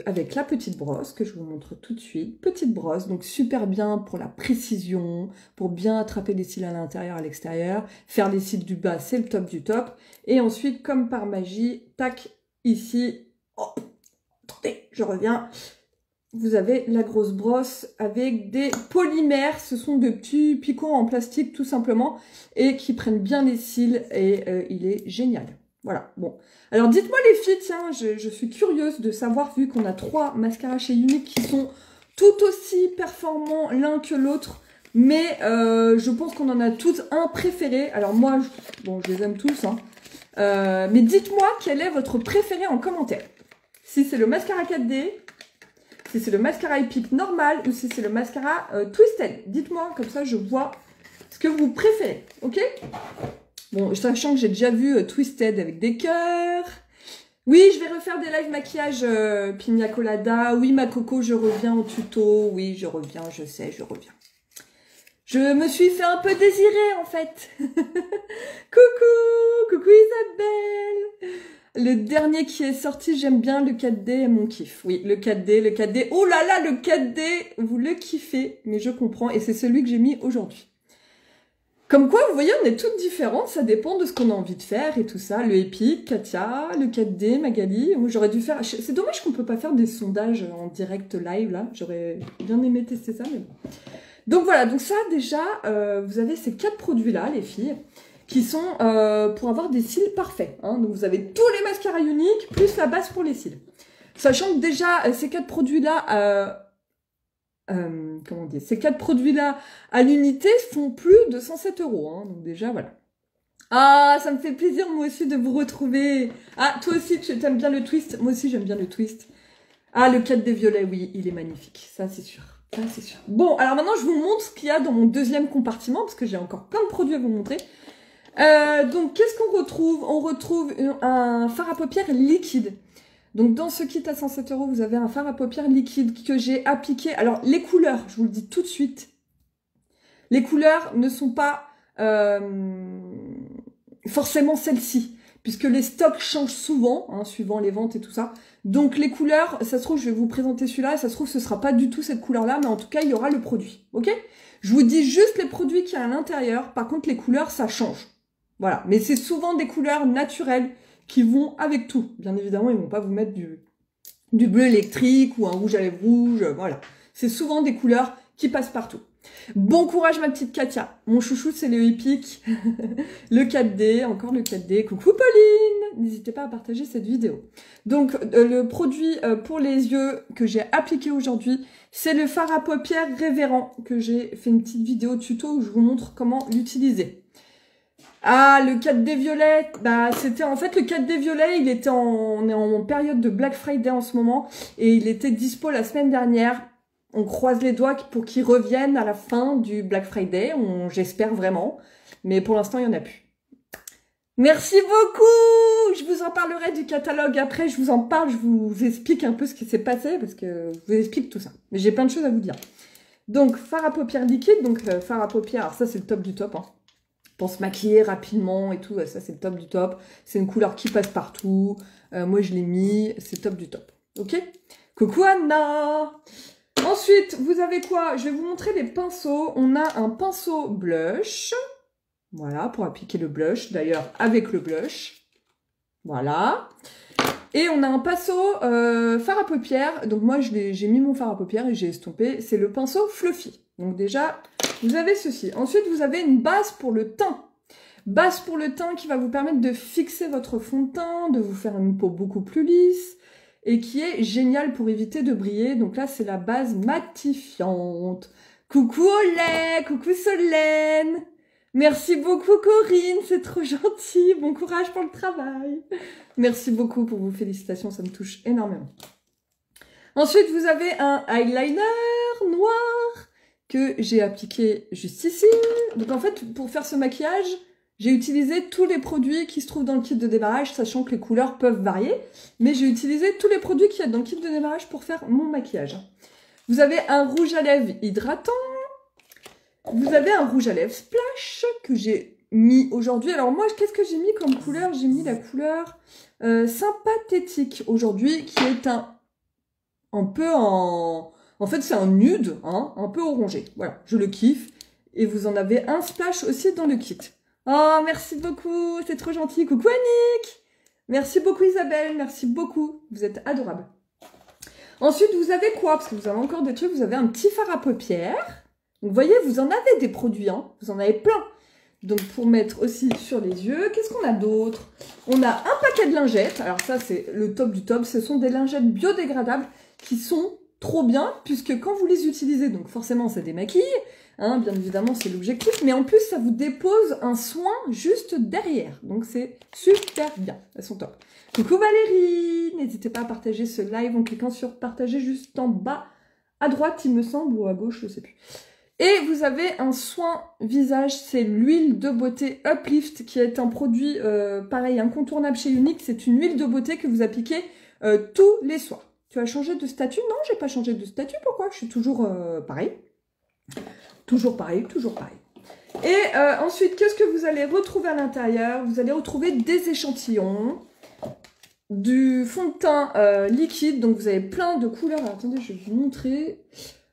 Avec la petite brosse que je vous montre tout de suite. Petite brosse, donc super bien pour la précision, pour bien attraper les cils à l'intérieur, à l'extérieur. Faire les cils du bas, c'est le top du top. Et ensuite, comme par magie, tac, ici, oh, attendez, je reviens. Vous avez la grosse brosse avec des polymères. Ce sont de petits picots en plastique tout simplement et qui prennent bien les cils et il est génial. Voilà, bon. Alors, dites-moi les filles, tiens, je suis curieuse de savoir, vu qu'on a 3 mascaras chez Younique qui sont tout aussi performants l'un que l'autre, mais je pense qu'on en a tous un préféré. Alors moi, bon, je les aime tous, hein. Mais dites-moi quel est votre préféré en commentaire. Si c'est le mascara 4D, si c'est le mascara épique normal ou si c'est le mascara Twisted. Dites-moi, comme ça je vois ce que vous préférez, ok ? Bon, sachant que j'ai déjà vu Twisted avec des cœurs. Oui, je vais refaire des live maquillage Pina Colada. Oui, ma coco, je reviens au tuto. Oui, je reviens, je sais, je reviens. Je me suis fait un peu désirer, en fait. Coucou Isabelle. Le dernier qui est sorti, j'aime bien le 4D, mon kiff. Oui, le 4D. Oh là là, le 4D, vous le kiffez. Mais je comprends, et c'est celui que j'ai mis aujourd'hui. Comme quoi, vous voyez, on est toutes différentes, ça dépend de ce qu'on a envie de faire et tout ça. Le épique, Katia, le 4D, Magali. Moi, j'aurais dû faire... C'est dommage qu'on peut pas faire des sondages en direct live, là. J'aurais bien aimé tester ça, mais bon. Donc voilà, donc ça, déjà, vous avez ces 4 produits-là, les filles, qui sont pour avoir des cils parfaits. Hein. Donc vous avez tous les mascaras Younique, plus la base pour les cils. Sachant que déjà, ces 4 produits-là... comment dire, ces 4 produits-là à l'unité font plus de 107 €. Hein, donc déjà, voilà. Ah, ça me fait plaisir, moi aussi, de vous retrouver. Ah, toi aussi, tu aimes bien le twist. Moi aussi, j'aime bien le twist. Ah, le 4D violet, oui, il est magnifique. Ça, c'est sûr. Ça, c'est sûr. Bon, alors maintenant, je vous montre ce qu'il y a dans mon deuxième compartiment, parce que j'ai encore plein de produits à vous montrer. Donc, qu'est-ce qu'on retrouve? On retrouve un fard à paupières liquide. Donc, dans ce kit à 107 €, vous avez un fard à paupières liquide que j'ai appliqué. Alors, les couleurs, je vous le dis tout de suite, les couleurs ne sont pas forcément celles-ci, puisque les stocks changent souvent, hein, suivant les ventes et tout ça. Donc, les couleurs, ça se trouve, je vais vous présenter celui-là, et ça se trouve, ce sera pas du tout cette couleur-là, mais en tout cas, il y aura le produit, ok? Je vous dis juste les produits qu'il y a à l'intérieur. Par contre, les couleurs, ça change. Voilà, mais c'est souvent des couleurs naturelles qui vont avec tout. Bien évidemment, ils vont pas vous mettre du bleu électrique ou un rouge à lèvres rouge, voilà. C'est souvent des couleurs qui passent partout. Bon courage ma petite Katia. Mon chouchou, c'est le épique, le 4D, encore le 4D. Coucou Pauline. N'hésitez pas à partager cette vidéo. Donc, le produit pour les yeux que j'ai appliqué aujourd'hui, c'est le fard à paupières Révérend, que j'ai fait une petite vidéo tuto où je vous montre comment l'utiliser. Ah, le 4D violet, bah c'était en fait le 4D violet, on est en période de Black Friday en ce moment et il était dispo la semaine dernière. On croise les doigts pour qu'il revienne à la fin du Black Friday, j'espère vraiment, mais pour l'instant il n'y en a plus. Merci beaucoup. Je vous en parlerai du catalogue après, je vous en parle, je vous explique un peu ce qui s'est passé parce que je vous explique tout ça. Mais j'ai plein de choses à vous dire. Donc fard à paupières liquide, donc fard à paupières, alors ça c'est le top du top, hein. Pour se maquiller rapidement et tout, ça c'est le top du top. C'est une couleur qui passe partout. Moi je l'ai mis, c'est top du top. Ok? Coucou Anna! Ensuite, vous avez quoi? Je vais vous montrer les pinceaux. On a un pinceau blush. Voilà, pour appliquer le blush. D'ailleurs, avec le blush. Voilà. Et on a un pinceau fard à paupières. Donc moi, j'ai mis mon fard à paupières et j'ai estompé. C'est le pinceau Fluffy. Donc déjà, vous avez ceci. Ensuite, vous avez une base pour le teint. Base pour le teint qui va vous permettre de fixer votre fond de teint, de vous faire une peau beaucoup plus lisse et qui est géniale pour éviter de briller. Donc là, c'est la base matifiante. Coucou Olé, coucou Solène. Merci beaucoup Corinne, c'est trop gentil. Bon courage pour le travail. Merci beaucoup pour vos félicitations, ça me touche énormément. Ensuite, vous avez un eyeliner noir que j'ai appliqué juste ici. Donc en fait, pour faire ce maquillage, j'ai utilisé tous les produits qui se trouvent dans le kit de démarrage, sachant que les couleurs peuvent varier. Mais j'ai utilisé tous les produits qu'il y a dans le kit de démarrage pour faire mon maquillage. Vous avez un rouge à lèvres hydratant. Vous avez un rouge à lèvres splash que j'ai mis aujourd'hui. Alors moi, qu'est-ce que j'ai mis comme couleur? J'ai mis la couleur sympathétique aujourd'hui, qui est un peu en... En fait, c'est un nude, hein, un peu orangé. Voilà, je le kiffe. Et vous en avez un splash aussi dans le kit. Oh, merci beaucoup, c'est trop gentil. Coucou Annick. Merci beaucoup Isabelle, merci beaucoup. Vous êtes adorables. Ensuite, vous avez quoi? Parce que vous avez encore des trucs. Vous avez un petit fard à paupières. Donc, vous voyez, vous en avez des produits, hein. Vous en avez plein. Donc, pour mettre aussi sur les yeux, qu'est-ce qu'on a d'autre? On a un paquet de lingettes. Alors ça, c'est le top du top. Ce sont des lingettes biodégradables qui sont trop bien, puisque quand vous les utilisez, donc forcément, ça démaquille. Hein, bien évidemment, c'est l'objectif. Mais en plus, ça vous dépose un soin juste derrière. Donc, c'est super bien. Elles sont top. Coucou Valérie! N'hésitez pas à partager ce live en cliquant sur partager juste en bas à droite, il me semble, ou à gauche, je ne sais plus. Et vous avez un soin visage, c'est l'huile de beauté Uplift, qui est un produit, pareil, incontournable chez Unique. C'est une huile de beauté que vous appliquez tous les soirs. Tu as changé de statut? Non, j'ai pas changé de statut. Pourquoi? Je suis toujours pareil. Toujours pareil, toujours pareil. Et ensuite, qu'est-ce que vous allez retrouver à l'intérieur? Vous allez retrouver des échantillons, du fond de teint liquide. Donc, vous avez plein de couleurs. Alors, attendez, je vais vous montrer.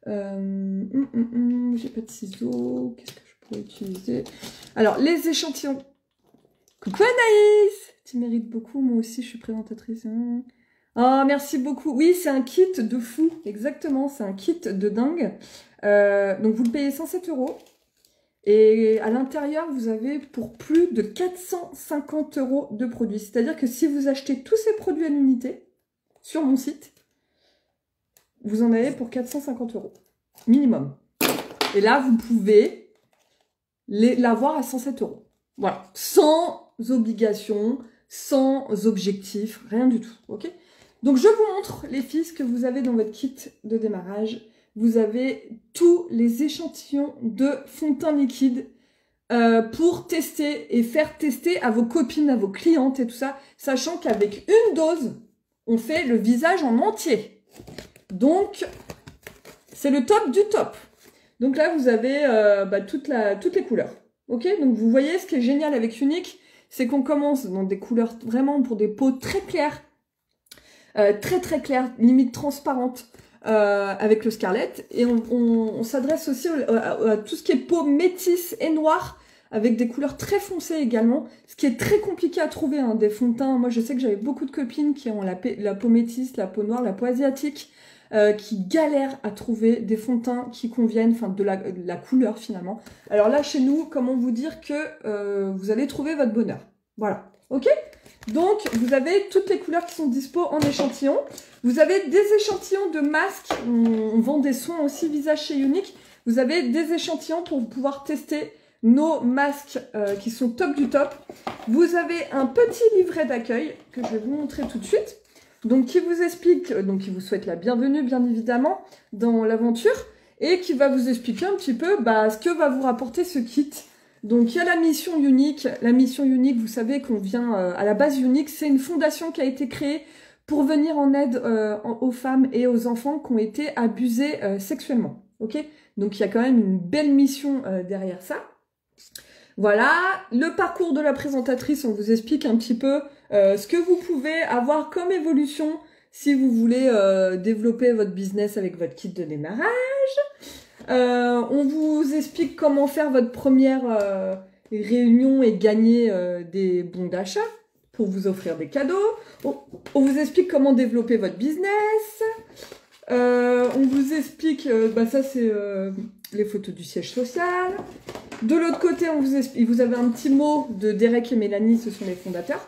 J'ai pas de ciseaux. Qu'est-ce que je pourrais utiliser? Alors, les échantillons. Coucou Anaïs! Tu mérites beaucoup. Moi aussi, je suis présentatrice. Oh, merci beaucoup. Oui, c'est un kit de fou. Exactement, c'est un kit de dingue. Donc, vous le payez 107 €. Et à l'intérieur, vous avez pour plus de 450 € de produits. C'est-à-dire que si vous achetez tous ces produits à l'unité sur mon site, vous en avez pour 450 € minimum. Et là, vous pouvez l'avoir à 107 €. Voilà, sans obligation, sans objectif, rien du tout. Ok? Donc, je vous montre, les filles, ce que vous avez dans votre kit de démarrage. Vous avez tous les échantillons de fond de teint liquide pour tester et faire tester à vos copines, à vos clientes et tout ça, sachant qu'avec une dose, on fait le visage en entier. Donc, c'est le top du top. Donc là, vous avez toutes les couleurs. Ok? Donc, vous voyez, ce qui est génial avec Unique, c'est qu'on commence dans des couleurs vraiment pour des peaux très claires, très claires, limite transparentes, avec le Scarlett. Et on s'adresse aussi à tout ce qui est peau métisse et noire, avec des couleurs très foncées également, ce qui est très compliqué à trouver, hein, des fonds de teint. Moi, je sais que j'avais beaucoup de copines qui ont la peau métisse, la peau noire, la peau asiatique, qui galèrent à trouver des fonds de teint qui conviennent, enfin de la couleur finalement. Alors là, chez nous, comment vous dire que vous allez trouver votre bonheur. Voilà, ok? Donc, vous avez toutes les couleurs qui sont dispo en échantillon. Vous avez des échantillons de masques. On vend des soins aussi visage chez Unique. Vous avez des échantillons pour pouvoir tester nos masques qui sont top du top. Vous avez un petit livret d'accueil que je vais vous montrer tout de suite. Donc, qui vous explique, donc qui vous souhaite la bienvenue, bien évidemment, dans l'aventure. Et qui va vous expliquer un petit peu ce que va vous rapporter ce kit. Donc, il y a la mission Unique. La mission Unique, vous savez qu'on vient à la base Unique. C'est une fondation qui a été créée pour venir en aide aux femmes et aux enfants qui ont été abusés sexuellement. Ok? Donc, il y a quand même une belle mission derrière ça. Voilà, le parcours de la présentatrice, on vous explique un petit peu ce que vous pouvez avoir comme évolution si vous voulez développer votre business avec votre kit de démarrage. On vous explique comment faire votre première réunions et gagner des bons d'achat pour vous offrir des cadeaux. On vous explique comment développer votre business. On vous explique, ça c'est les photos du siège social. De l'autre côté, on vous explique, vous avez un petit mot de Derek et Mélanie, ce sont les fondateurs.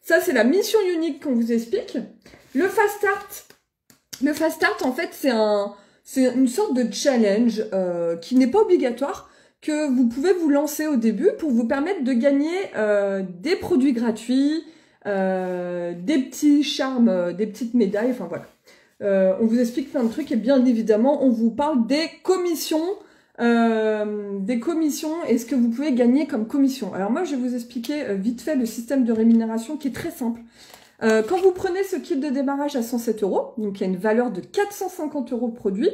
Ça c'est la mission unique qu'on vous explique. Le Fast Start. Le Fast Start, en fait, c'est une sorte de challenge qui n'est pas obligatoire, que vous pouvez vous lancer au début pour vous permettre de gagner des produits gratuits, des petits charmes, des petites médailles, enfin voilà. On vous explique plein de trucs et bien évidemment, on vous parle des commissions et ce que vous pouvez gagner comme commission. Alors moi, je vais vous expliquer vite fait le système de rémunération qui est très simple. Quand vous prenez ce kit de démarrage à 107 €, donc il y a une valeur de 450 € produit,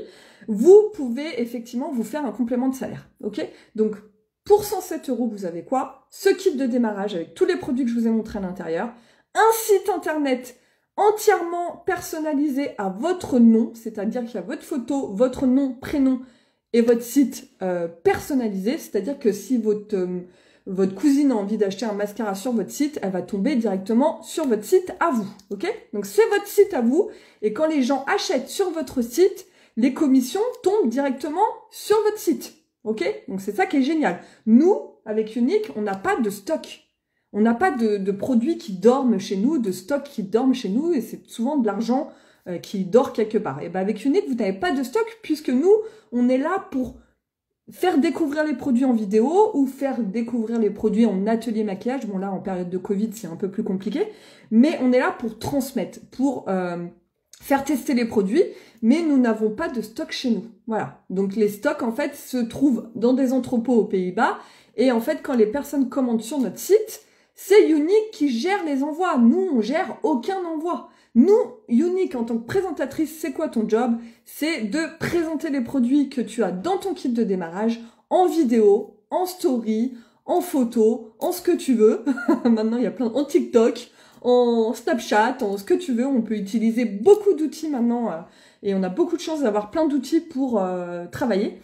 vous pouvez effectivement vous faire un complément de salaire. Ok? Donc pour 107 €, vous avez quoi? Ce kit de démarrage avec tous les produits que je vous ai montrés à l'intérieur, un site internet entièrement personnalisé à votre nom, c'est-à-dire qu'il y a votre photo, votre nom, prénom et votre site personnalisé, c'est-à-dire que si votre cousine a envie d'acheter un mascara sur votre site, elle va tomber directement sur votre site à vous, ok? Donc c'est votre site à vous, et quand les gens achètent sur votre site, les commissions tombent directement sur votre site, ok? Donc c'est ça qui est génial. Nous, avec Unique, on n'a pas de stock. On n'a pas de produits qui dorment chez nous, de stock qui dorment chez nous, et c'est souvent de l'argent qui dort quelque part. Et ben avec Unique, vous n'avez pas de stock, puisque nous, on est là pour faire découvrir les produits en vidéo ou faire découvrir les produits en atelier maquillage. Bon là, en période de Covid, c'est un peu plus compliqué. Mais on est là pour transmettre, pour faire tester les produits. Mais nous n'avons pas de stock chez nous. Voilà. Donc les stocks, en fait, se trouvent dans des entrepôts aux Pays-Bas. Et en fait, quand les personnes commandent sur notre site, c'est Unique qui gère les envois. Nous, on gère aucun envoi. Nous, Unique, en tant que présentatrice, c'est quoi ton job? C'est de présenter les produits que tu as dans ton kit de démarrage, en vidéo, en story, en photo, en ce que tu veux. Maintenant, il y a en TikTok, en Snapchat, en ce que tu veux. On peut utiliser beaucoup d'outils maintenant et on a beaucoup de chance d'avoir plein d'outils pour travailler.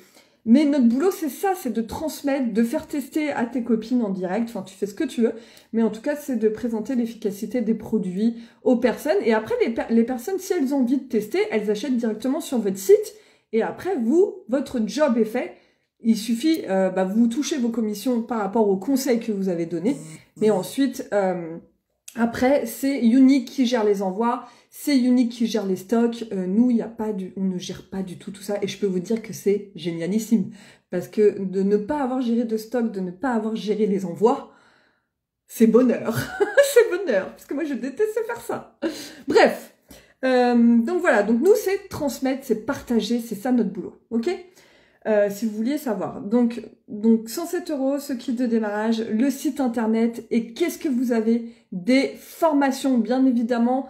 Mais notre boulot, c'est ça, c'est de transmettre, de faire tester à tes copines en direct. Enfin, tu fais ce que tu veux. Mais en tout cas, c'est de présenter l'efficacité des produits aux personnes. Et après, les personnes, si elles ont envie de tester, elles achètent directement sur votre site. Et après, votre job est fait. Il suffit, vous touchez vos commissions par rapport aux conseils que vous avez donnés. Mais ensuite, après, c'est Unique qui gère les envois. C'est Unique qui gère les stocks. Nous, on ne gère pas du tout ça. Et je peux vous dire que c'est génialissime. Parce que de ne pas avoir géré de stock, de ne pas avoir géré les envois, c'est bonheur. C'est bonheur. Parce que moi, je déteste faire ça. Bref. Donc voilà. Donc nous, c'est transmettre, c'est partager. C'est ça notre boulot. Ok? Si vous vouliez savoir. Donc 107 €, ce kit de démarrage, le site internet. Et qu'est-ce que vous avez? Des formations, bien évidemment.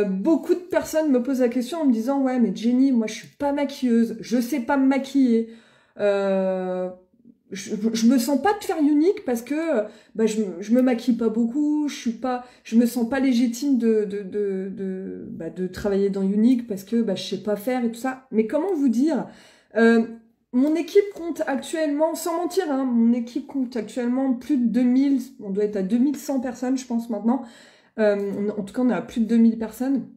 Beaucoup de personnes me posent la question en me disant « Ouais, mais Jenny, moi, je suis pas maquilleuse, je sais pas me maquiller. Je me sens pas de faire Unique parce que je me maquille pas beaucoup, je me sens pas légitime de travailler dans Unique parce que je sais pas faire et tout ça. » Mais comment vous dire mon équipe compte actuellement, sans mentir, hein, mon équipe compte actuellement plus de 2000, on doit être à 2100 personnes, je pense, maintenant. En tout cas, on est à plus de 2000 personnes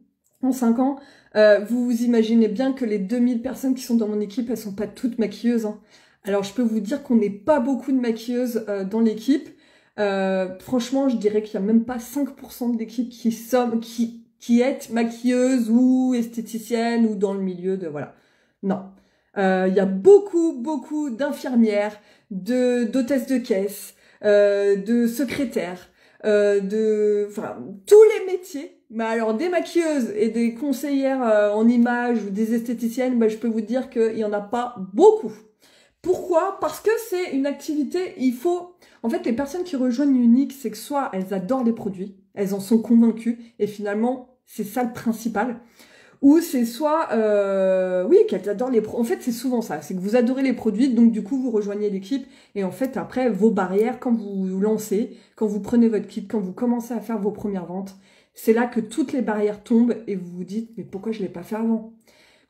en 5 ans. Vous vous imaginez bien que les 2000 personnes qui sont dans mon équipe, elles sont pas toutes maquilleuses. Hein. Alors, je peux vous dire qu'on n'est pas beaucoup de maquilleuses dans l'équipe. Franchement, je dirais qu'il y a même pas 5% de l'équipe qui est maquilleuse ou esthéticienne ou dans le milieu de... Voilà. Non. Il y a beaucoup d'infirmières, d'hôtesses de caisse, de secrétaires, tous les métiers. Mais alors des maquilleuses et des conseillères en images ou des esthéticiennes, je peux vous dire qu'il y en a pas beaucoup. Pourquoi? Parce que c'est une activité, en fait, les personnes qui rejoignent Unique, c'est que soit elles adorent les produits, elles en sont convaincues, et finalement, c'est ça le principal. Ou c'est soit, qu'elles adorent les produits. En fait, c'est souvent ça. C'est que vous adorez les produits, donc du coup, vous rejoignez l'équipe. Et en fait, après, vos barrières, quand vous vous lancez, quand vous prenez votre kit, quand vous commencez à faire vos premières ventes, c'est là que toutes les barrières tombent et vous vous dites, mais pourquoi je ne l'ai pas fait avant?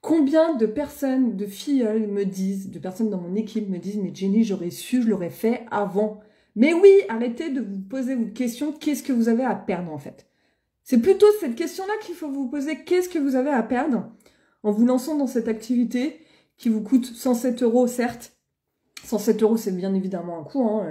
Combien de personnes, de personnes dans mon équipe me disent, mais Jenny, j'aurais su, je l'aurais fait avant. Mais oui, arrêtez de vous poser vos questions, qu'est-ce que vous avez à perdre en fait? C'est plutôt cette question-là qu'il faut vous poser, qu'est-ce que vous avez à perdre en vous lançant dans cette activité qui vous coûte 107 €, certes. 107 €, c'est bien évidemment un coût, hein,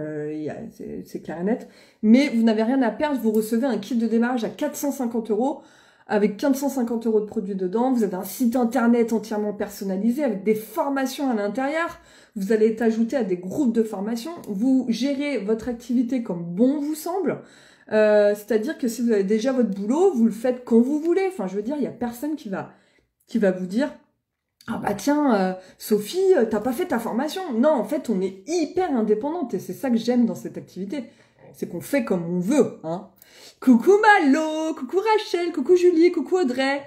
c'est clair et net. Mais vous n'avez rien à perdre, vous recevez un kit de démarrage à 450 € avec 450 € de produits dedans. Vous avez un site internet entièrement personnalisé avec des formations à l'intérieur. Vous allez être ajouté à des groupes de formation. Vous gérez votre activité comme bon vous semble. C'est-à-dire que si vous avez déjà votre boulot, vous le faites quand vous voulez. Enfin, je veux dire, il y a personne qui va vous dire « Ah bah tiens, Sophie, t'as pas fait ta formation ». Non, en fait, on est hyper indépendante et c'est ça que j'aime dans cette activité. C'est qu'on fait comme on veut, hein. Coucou Malo, coucou Rachel, coucou Julie, coucou Audrey,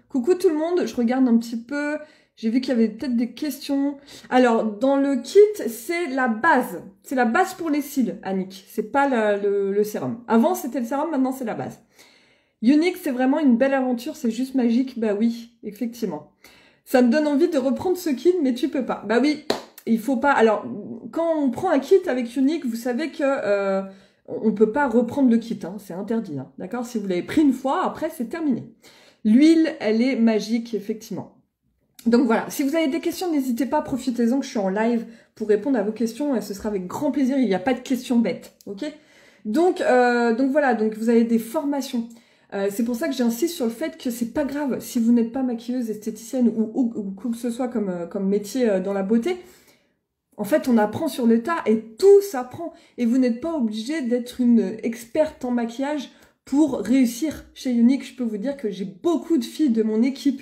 coucou tout le monde. Je regarde un petit peu, j'ai vu qu'il y avait peut-être des questions. Alors, dans le kit, c'est la base. C'est la base pour les cils, Annick. C'est pas le sérum. Avant, c'était le sérum, maintenant c'est la base. Unique, c'est vraiment une belle aventure, c'est juste magique. Bah oui, effectivement. Ça me donne envie de reprendre ce kit, mais tu peux pas. Bah oui, il faut pas. Alors, quand on prend un kit avec Unique, vous savez que on peut pas reprendre le kit, hein, c'est interdit, hein, d'accord? Si vous l'avez pris une fois, après c'est terminé. L'huile, elle est magique, effectivement. Donc voilà, si vous avez des questions, n'hésitez pas, profitez-en que je suis en live pour répondre à vos questions et ce sera avec grand plaisir, il n'y a pas de questions bêtes, ok? Donc voilà, donc vous avez des formations. C'est pour ça que j'insiste sur le fait que c'est pas grave si vous n'êtes pas maquilleuse, esthéticienne ou quoi que ce soit comme métier dans la beauté. En fait, on apprend sur le tas et tout s'apprend. Et vous n'êtes pas obligé d'être une experte en maquillage pour réussir chez Unique. Je peux vous dire que j'ai beaucoup de filles de mon équipe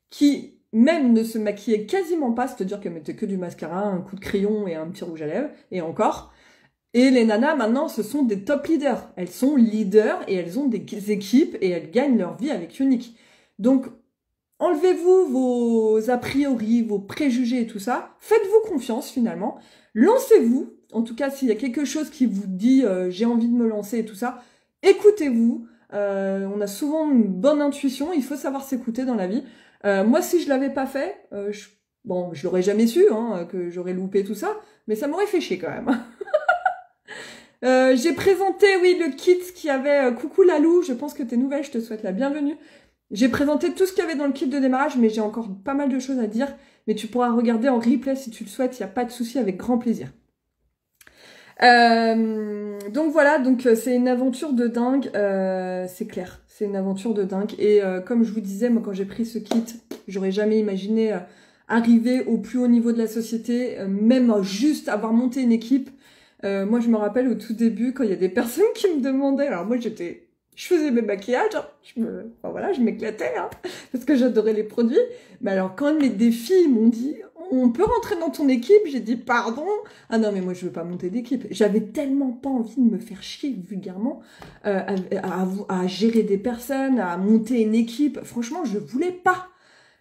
qui même ne se maquillaient quasiment pas, c'est-à-dire qu'elles mettaient que du mascara, un coup de crayon et un petit rouge à lèvres, et encore. Et les nanas, maintenant, ce sont des top leaders. Elles sont leaders et elles ont des équipes et elles gagnent leur vie avec Unique. Donc, enlevez-vous vos a priori, vos préjugés et tout ça. Faites-vous confiance finalement. Lancez-vous. En tout cas, s'il y a quelque chose qui vous dit j'ai envie de me lancer et tout ça, écoutez-vous. On a souvent une bonne intuition. Il faut savoir s'écouter dans la vie. Moi, si je l'avais pas fait, je l'aurais jamais su, hein, que j'aurais loupé tout ça, mais ça m'aurait fait chier quand même. J'ai présenté, oui, le kit qui avait coucou Lalou. Je pense que t'es nouvelle. Je te souhaite la bienvenue. J'ai présenté tout ce qu'il y avait dans le kit de démarrage, mais j'ai encore pas mal de choses à dire. Mais tu pourras regarder en replay si tu le souhaites, il n'y a pas de souci, avec grand plaisir. Donc voilà, donc c'est une aventure de dingue, c'est clair, c'est une aventure de dingue. Et comme je vous disais, moi quand j'ai pris ce kit, j'aurais jamais imaginé arriver au plus haut niveau de la société, même juste avoir monté une équipe. Moi je me rappelle au tout début, quand il y a des personnes qui me demandaient, alors moi je faisais mes maquillages, hein, je m'éclatais, hein, parce que j'adorais les produits. Mais alors, quand des filles m'ont dit, on peut rentrer dans ton équipe, j'ai dit, pardon. Ah non, mais moi, je veux pas monter d'équipe. J'avais tellement pas envie de me faire chier, vulgairement, à gérer des personnes, à monter une équipe. Franchement, je voulais pas.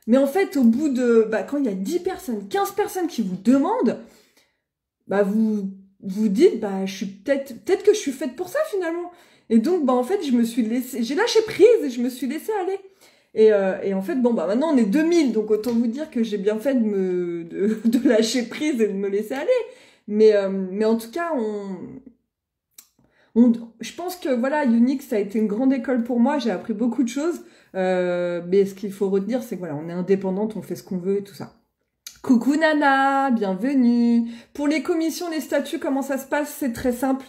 Mais en fait, au bout de, quand il y a 10 personnes, 15 personnes qui vous demandent, vous dites, je suis peut-être que je suis faite pour ça, finalement. Et donc, en fait, j'ai lâché prise et je me suis laissée aller. Et en fait, maintenant on est 2000, donc autant vous dire que j'ai bien fait de lâcher prise et de me laisser aller. Mais en tout cas, je pense que voilà, Unique, ça a été une grande école pour moi. J'ai appris beaucoup de choses. Mais ce qu'il faut retenir, c'est que voilà, on est indépendante, on fait ce qu'on veut et tout ça. Coucou Nana, bienvenue. Pour les commissions, les statuts, comment ça se passe? C'est très simple.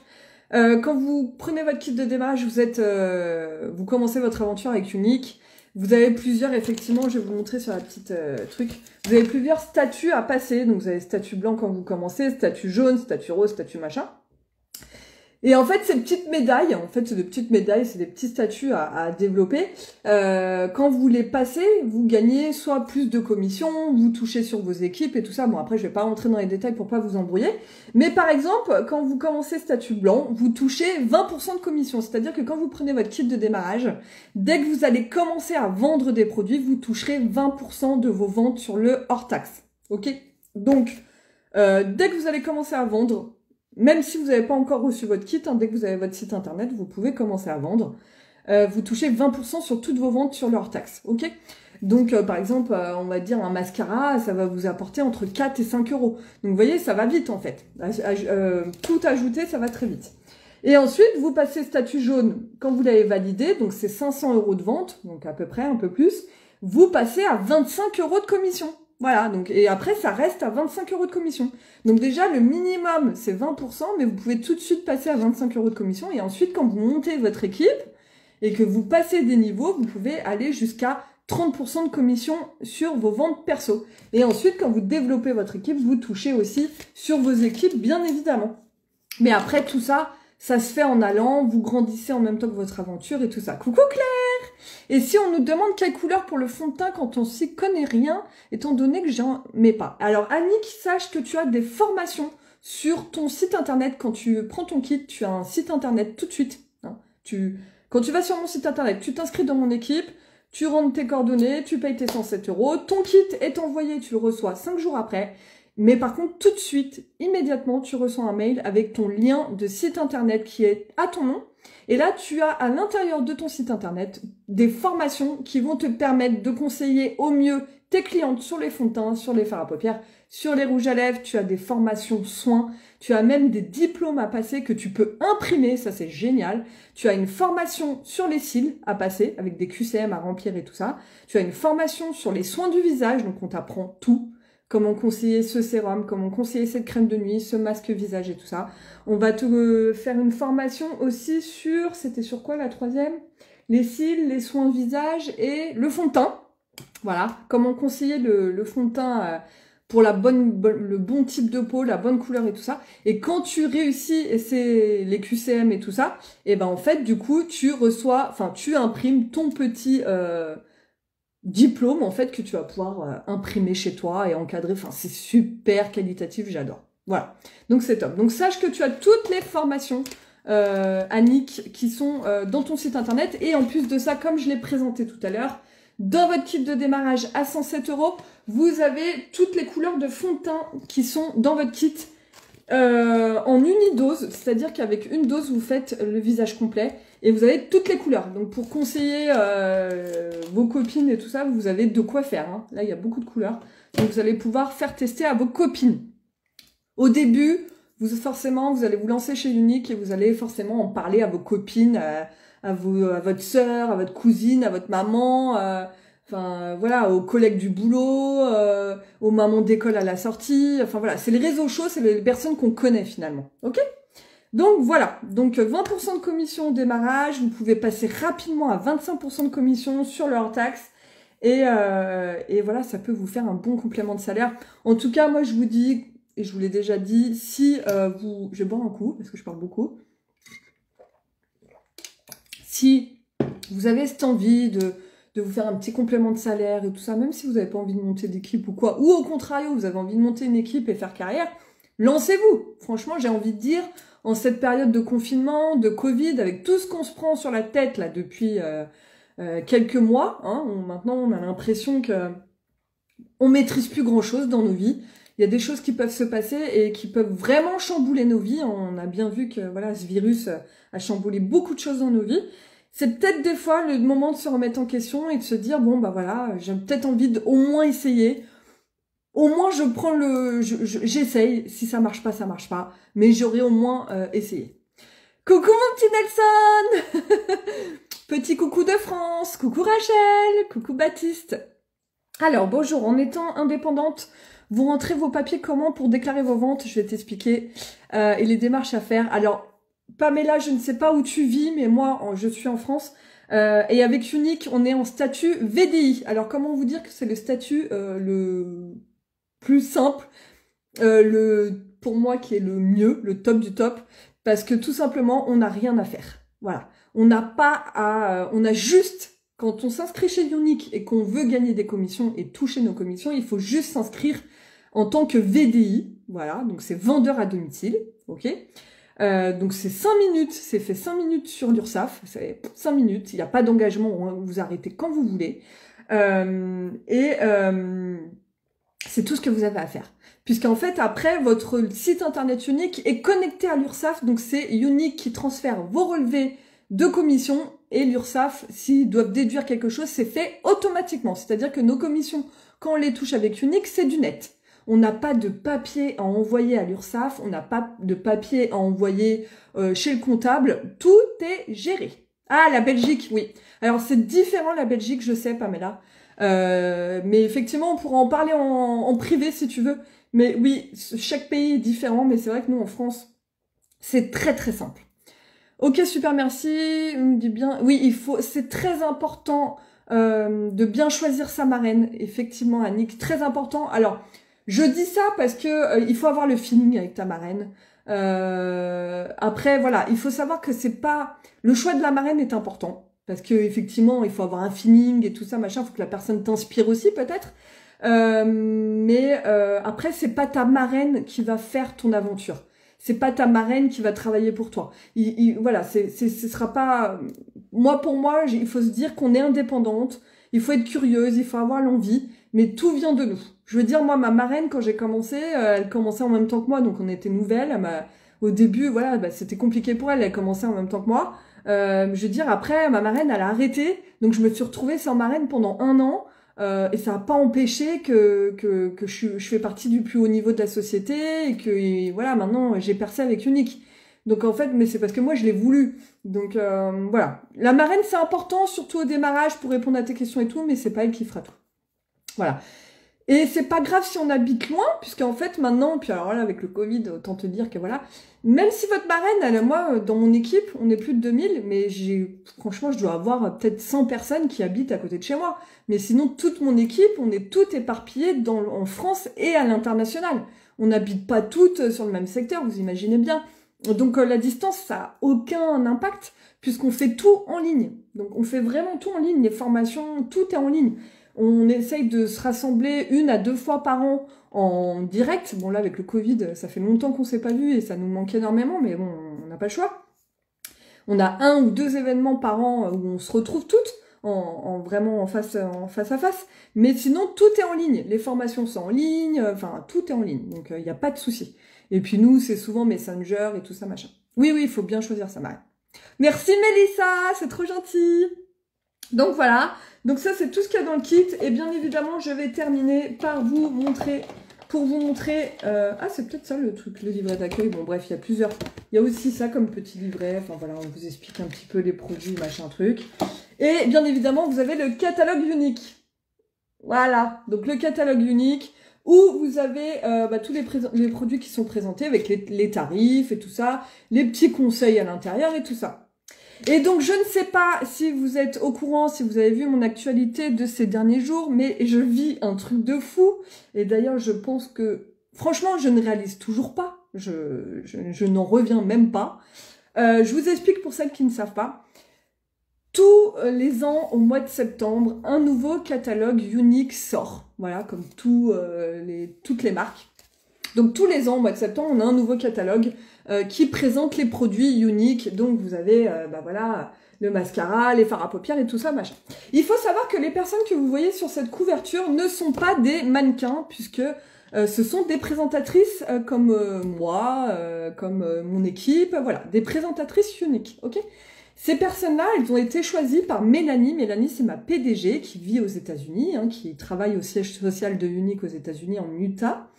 Quand vous prenez votre kit de démarrage, vous commencez votre aventure avec Unique. Vous avez plusieurs, effectivement, je vais vous montrer sur la petite truc. Vous avez plusieurs statuts à passer. Donc vous avez statut blanc quand vous commencez, statut jaune, statut rose, statut machin. Et en fait, ces petites médailles, c'est des petites médailles, c'est des petits statuts à développer. Quand vous les passez, vous gagnez soit plus de commissions, vous touchez sur vos équipes et tout ça. Bon, après, je vais pas rentrer dans les détails pour pas vous embrouiller. Mais par exemple, quand vous commencez statut blanc, vous touchez 20% de commission. C'est-à-dire que quand vous prenez votre kit de démarrage, dès que vous allez commencer à vendre des produits, vous toucherez 20% de vos ventes sur le hors taxe. Ok? Donc, dès que vous allez commencer à vendre, même si vous n'avez pas encore reçu votre kit, dès que vous avez votre site internet, vous pouvez commencer à vendre. Vous touchez 20% sur toutes vos ventes sur le hors taxe, ok? Donc, par exemple, on va dire un mascara, ça va vous apporter entre 4 et 5 euros. Donc, vous voyez, ça va vite, en fait. Tout ajouter, ça va très vite. Et ensuite, vous passez statut jaune quand vous l'avez validé. Donc, c'est 500 euros de vente, donc à peu près, un peu plus. Vous passez à 25 euros de commission. Voilà, donc, et après, ça reste à 25 euros de commission. Donc déjà, le minimum, c'est 20%, mais vous pouvez tout de suite passer à 25 euros de commission. Et ensuite, quand vous montez votre équipe et que vous passez des niveaux, vous pouvez aller jusqu'à 30% de commission sur vos ventes perso. Et ensuite, quand vous développez votre équipe, vous touchez aussi sur vos équipes, bien évidemment. Mais après, tout ça, ça se fait en allant, vous grandissez en même temps que votre aventure et tout ça. Coucou Claire! Et si on nous demande quelle couleur pour le fond de teint quand on s'y connaît rien, étant donné que j'en mets pas. Alors Annick, sache que tu as des formations sur ton site internet. Quand tu prends ton kit, tu as un site internet tout de suite. Hein. Quand tu vas sur mon site internet, tu t'inscris dans mon équipe, tu rentres tes coordonnées, tu payes tes 107 euros, ton kit est envoyé, tu le reçois 5 jours après. Mais par contre, tout de suite, immédiatement, tu reçois un mail avec ton lien de site internet qui est à ton nom. Et là, tu as à l'intérieur de ton site internet des formations qui vont te permettre de conseiller au mieux tes clientes sur les fonds de teint, sur les fards à paupières, sur les rouges à lèvres. Tu as des formations soins. Tu as même des diplômes à passer que tu peux imprimer. Ça, c'est génial. Tu as une formation sur les cils à passer avec des QCM à remplir et tout ça. Tu as une formation sur les soins du visage. Donc, on t'apprend tout. Comment conseiller ce sérum, comment conseiller cette crème de nuit, ce masque visage et tout ça. On va te faire une formation aussi sur, c'était sur quoi la troisième? Les cils, les soins visage et le fond de teint. Voilà, comment conseiller le fond de teint pour le bon type de peau, la bonne couleur et tout ça. Et quand tu réussis, et c'est les QCM et tout ça, et ben en fait, du coup, tu imprimes ton petit... diplôme en fait que tu vas pouvoir imprimer chez toi et encadrer. Enfin, c'est super qualitatif, j'adore. Voilà, donc c'est top. Donc sache que tu as toutes les formations Annick qui sont dans ton site internet et en plus de ça, comme je l'ai présenté tout à l'heure, dans votre kit de démarrage à 107 euros, vous avez toutes les couleurs de fond de teint qui sont dans votre kit en unidose, c'est-à-dire qu'avec une dose, vous faites le visage complet et vous avez toutes les couleurs. Donc pour conseiller vos copines et tout ça, vous avez de quoi faire. Hein. Là, il y a beaucoup de couleurs. Donc vous allez pouvoir faire tester à vos copines. Au début, vous allez vous lancer chez Younique et vous allez forcément en parler à vos copines, à votre sœur, à votre cousine, à votre maman, enfin voilà, aux collègues du boulot, aux mamans d'école à la sortie. Enfin voilà, c'est les réseaux chauds, c'est les personnes qu'on connaît finalement. Ok ? Donc voilà, donc 20% de commission au démarrage, vous pouvez passer rapidement à 25% de commission sur le hors-taxe et voilà, ça peut vous faire un bon complément de salaire. En tout cas, moi je vous dis, et je vous l'ai déjà dit, si je vais boire un coup parce que je parle beaucoup, si vous avez cette envie de vous faire un petit complément de salaire et tout ça, même si vous n'avez pas envie de monter d'équipe ou quoi, ou au contraire, vous avez envie de monter une équipe et faire carrière, lancez-vous. Franchement, j'ai envie de dire, en cette période de confinement, de Covid, avec tout ce qu'on se prend sur la tête là depuis quelques mois, hein, maintenant on a l'impression que on maîtrise plus grand-chose dans nos vies. Il y a des choses qui peuvent se passer et qui peuvent vraiment chambouler nos vies. On a bien vu que voilà, ce virus a chamboulé beaucoup de choses dans nos vies. C'est peut-être des fois le moment de se remettre en question et de se dire bon bah voilà, j'ai peut-être envie d'au moins essayer. Au moins je prends j'essaye. Si ça marche pas, ça marche pas. Mais j'aurais au moins essayé. Coucou mon petit Nelson. Petit coucou de France. Coucou Rachel. Coucou Baptiste. Alors bonjour, en étant indépendante, vous rentrez vos papiers comment pour déclarer vos ventes? Je vais t'expliquer. Et les démarches à faire. Alors, Pamela, je ne sais pas où tu vis, mais moi, je suis en France. Et avec Younique, on est en statut VDI. Alors, comment vous dire que c'est le statut le plus simple, pour moi qui est le mieux, le top du top, parce que tout simplement, on n'a rien à faire. Voilà. On a juste... Quand on s'inscrit chez Younique et qu'on veut gagner des commissions et toucher nos commissions, il faut juste s'inscrire en tant que VDI. Voilà, donc c'est vendeur à domicile. Ok. Donc c'est 5 minutes, c'est fait 5 minutes sur l'URSSAF. C'est 5 minutes, il n'y a pas d'engagement, vous arrêtez quand vous voulez. C'est tout ce que vous avez à faire. Puisqu'en fait, après, votre site internet Younique est connecté à l'URSSAF. Donc c'est Younique qui transfère vos relevés de commission, et l'URSSAF, s'ils doivent déduire quelque chose, c'est fait automatiquement. C'est-à-dire que nos commissions, quand on les touche avec Unique, c'est du net. On n'a pas de papier à envoyer à l'URSSAF, on n'a pas de papier à envoyer chez le comptable, tout est géré. Ah, la Belgique, oui. Alors, c'est différent, la Belgique, je sais, Pamela. Mais effectivement, on pourra en parler en privé, si tu veux. Mais oui, chaque pays est différent, mais c'est vrai que nous, en France, c'est très, très simple. Ok, super, merci. On me dit bien. Oui, c'est très important de bien choisir sa marraine. Effectivement, Annick, très important. Alors, je dis ça parce que il faut avoir le feeling avec ta marraine. Après, voilà, il faut savoir que c'est pas le choix de la marraine est important parce que effectivement, il faut avoir un feeling et tout ça, machin. Il faut que la personne t'inspire aussi, peut-être. Mais après, c'est pas ta marraine qui va faire ton aventure. C'est pas ta marraine qui va travailler pour toi. Voilà, ce sera pas. Moi, pour moi, il faut se dire qu'on est indépendante. Il faut être curieuse, il faut avoir l'envie, mais tout vient de nous. Je veux dire, moi, ma marraine, quand j'ai commencé, elle commençait en même temps que moi, donc on était nouvelles. Au début, voilà, bah, c'était compliqué pour elle. Elle commençait en même temps que moi. Je veux dire, après, ma marraine, elle a arrêté, donc je me suis retrouvée sans marraine pendant 1 an. Et ça n'a pas empêché que je fais partie du plus haut niveau de la société et que voilà, maintenant j'ai percé avec Unique. Donc en fait, mais c'est parce que moi je l'ai voulu. Donc voilà, la marraine c'est important, surtout au démarrage pour répondre à tes questions et tout, mais c'est pas elle qui fera tout. Voilà. Et c'est pas grave si on habite loin, puisqu'en fait maintenant, puis alors là avec le Covid, autant te dire que voilà, même si votre marraine, moi dans mon équipe, on est plus de 2000, mais franchement je dois avoir peut-être 100 personnes qui habitent à côté de chez moi. Mais sinon toute mon équipe, on est toutes éparpillées en France et à l'international. On n'habite pas toutes sur le même secteur, vous imaginez bien. Donc la distance, ça a aucun impact, puisqu'on fait tout en ligne. Donc on fait vraiment tout en ligne, les formations, tout est en ligne. On essaye de se rassembler 1 à 2 fois par an en direct. Bon là avec le Covid, ça fait longtemps qu'on s'est pas vu et ça nous manque énormément, mais bon, on n'a pas le choix. On a 1 ou 2 événements par an où on se retrouve toutes vraiment en face à face. Mais sinon tout est en ligne. Les formations sont en ligne, enfin tout est en ligne. Donc il n'y a pas de souci. Et puis nous, c'est souvent Messenger et tout ça machin. Oui, il faut bien choisir sa marraine. Merci Mélissa, c'est trop gentil. Donc voilà, donc ça c'est tout ce qu'il y a dans le kit, et bien évidemment je vais terminer par vous montrer, ah c'est peut-être ça le truc, le livret d'accueil, bon bref il y a plusieurs, il y a aussi ça comme petit livret, enfin voilà on vous explique un petit peu les produits, machin truc, et bien évidemment vous avez le catalogue unique, voilà, donc le catalogue unique, où vous avez tous les produits qui sont présentés avec les tarifs et tout ça, les petits conseils à l'intérieur et tout ça. Et donc, je ne sais pas si vous êtes au courant, si vous avez vu mon actualité de ces derniers jours, mais je vis un truc de fou. Et d'ailleurs, je pense que, franchement, je ne réalise toujours pas. Je n'en reviens même pas. Je vous explique pour celles qui ne savent pas. Tous les ans, au mois de septembre, un nouveau catalogue unique sort. Voilà, comme toutes les marques. Donc tous les ans, au mois de septembre, on a un nouveau catalogue qui présente les produits uniques. Donc vous avez, voilà, le mascara, les fards à paupières et tout ça, machin. Il faut savoir que les personnes que vous voyez sur cette couverture ne sont pas des mannequins, puisque ce sont des présentatrices comme moi, comme mon équipe, voilà, des présentatrices uniques, ok ? Ces personnes-là, elles ont été choisies par Mélanie. Mélanie, c'est ma PDG qui vit aux États-Unis, qui travaille au siège social de Unique aux États-Unis en Utah.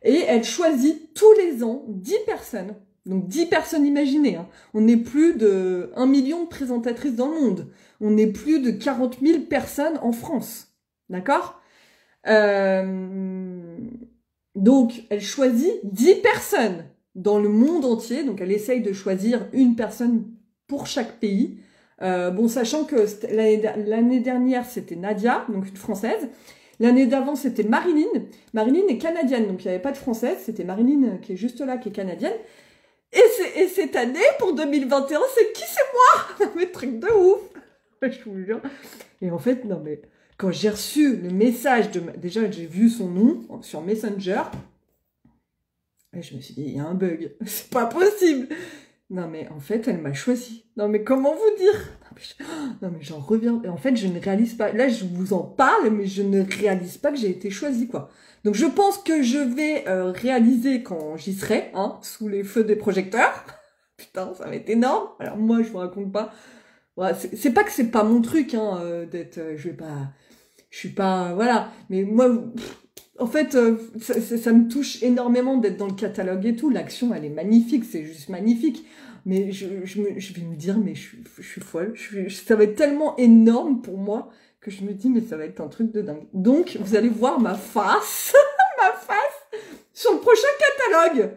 Et elle choisit tous les ans 10 personnes. Donc 10 personnes imaginées. On n'est plus de 1 million de présentatrices dans le monde. On n'est plus de 40 000 personnes en France. D'accord ? Donc elle choisit 10 personnes dans le monde entier. Donc elle essaye de choisir une personne pour chaque pays. Sachant que l'année dernière, c'était Nadia, donc une Française. L'année d'avant, c'était Marilyn. Marilyn est canadienne, donc il n'y avait pas de française. C'était Marilyn qui est juste là, qui est canadienne. Et cette année, pour 2021, c'est qui? C'est moi. Mais truc de ouf. Je vous jure. Et en fait, non mais, quand j'ai reçu le message déjà, j'ai vu son nom sur Messenger. Et je me suis dit, il y a un bug. C'est pas possible. Non mais en fait, elle m'a choisi. Non mais comment vous dire? Non mais j'en reviens. Et en fait, je ne réalise pas. Là, je vous en parle, mais je ne réalise pas que j'ai été choisie, quoi. Donc je pense que je vais réaliser quand j'y serai, sous les feux des projecteurs. Putain, ça va être énorme. Alors moi, je vous raconte pas. Ouais, c'est pas que c'est pas mon truc, hein, d'être... je suis pas... voilà. Mais moi, en fait, ça me touche énormément d'être dans le catalogue et tout. L'action, elle est magnifique, c'est juste magnifique. Mais je vais me dire, mais je suis folle. Ça va être tellement énorme pour moi que je me dis, mais ça va être un truc de dingue. Donc, vous allez voir ma face, ma face, sur le prochain catalogue.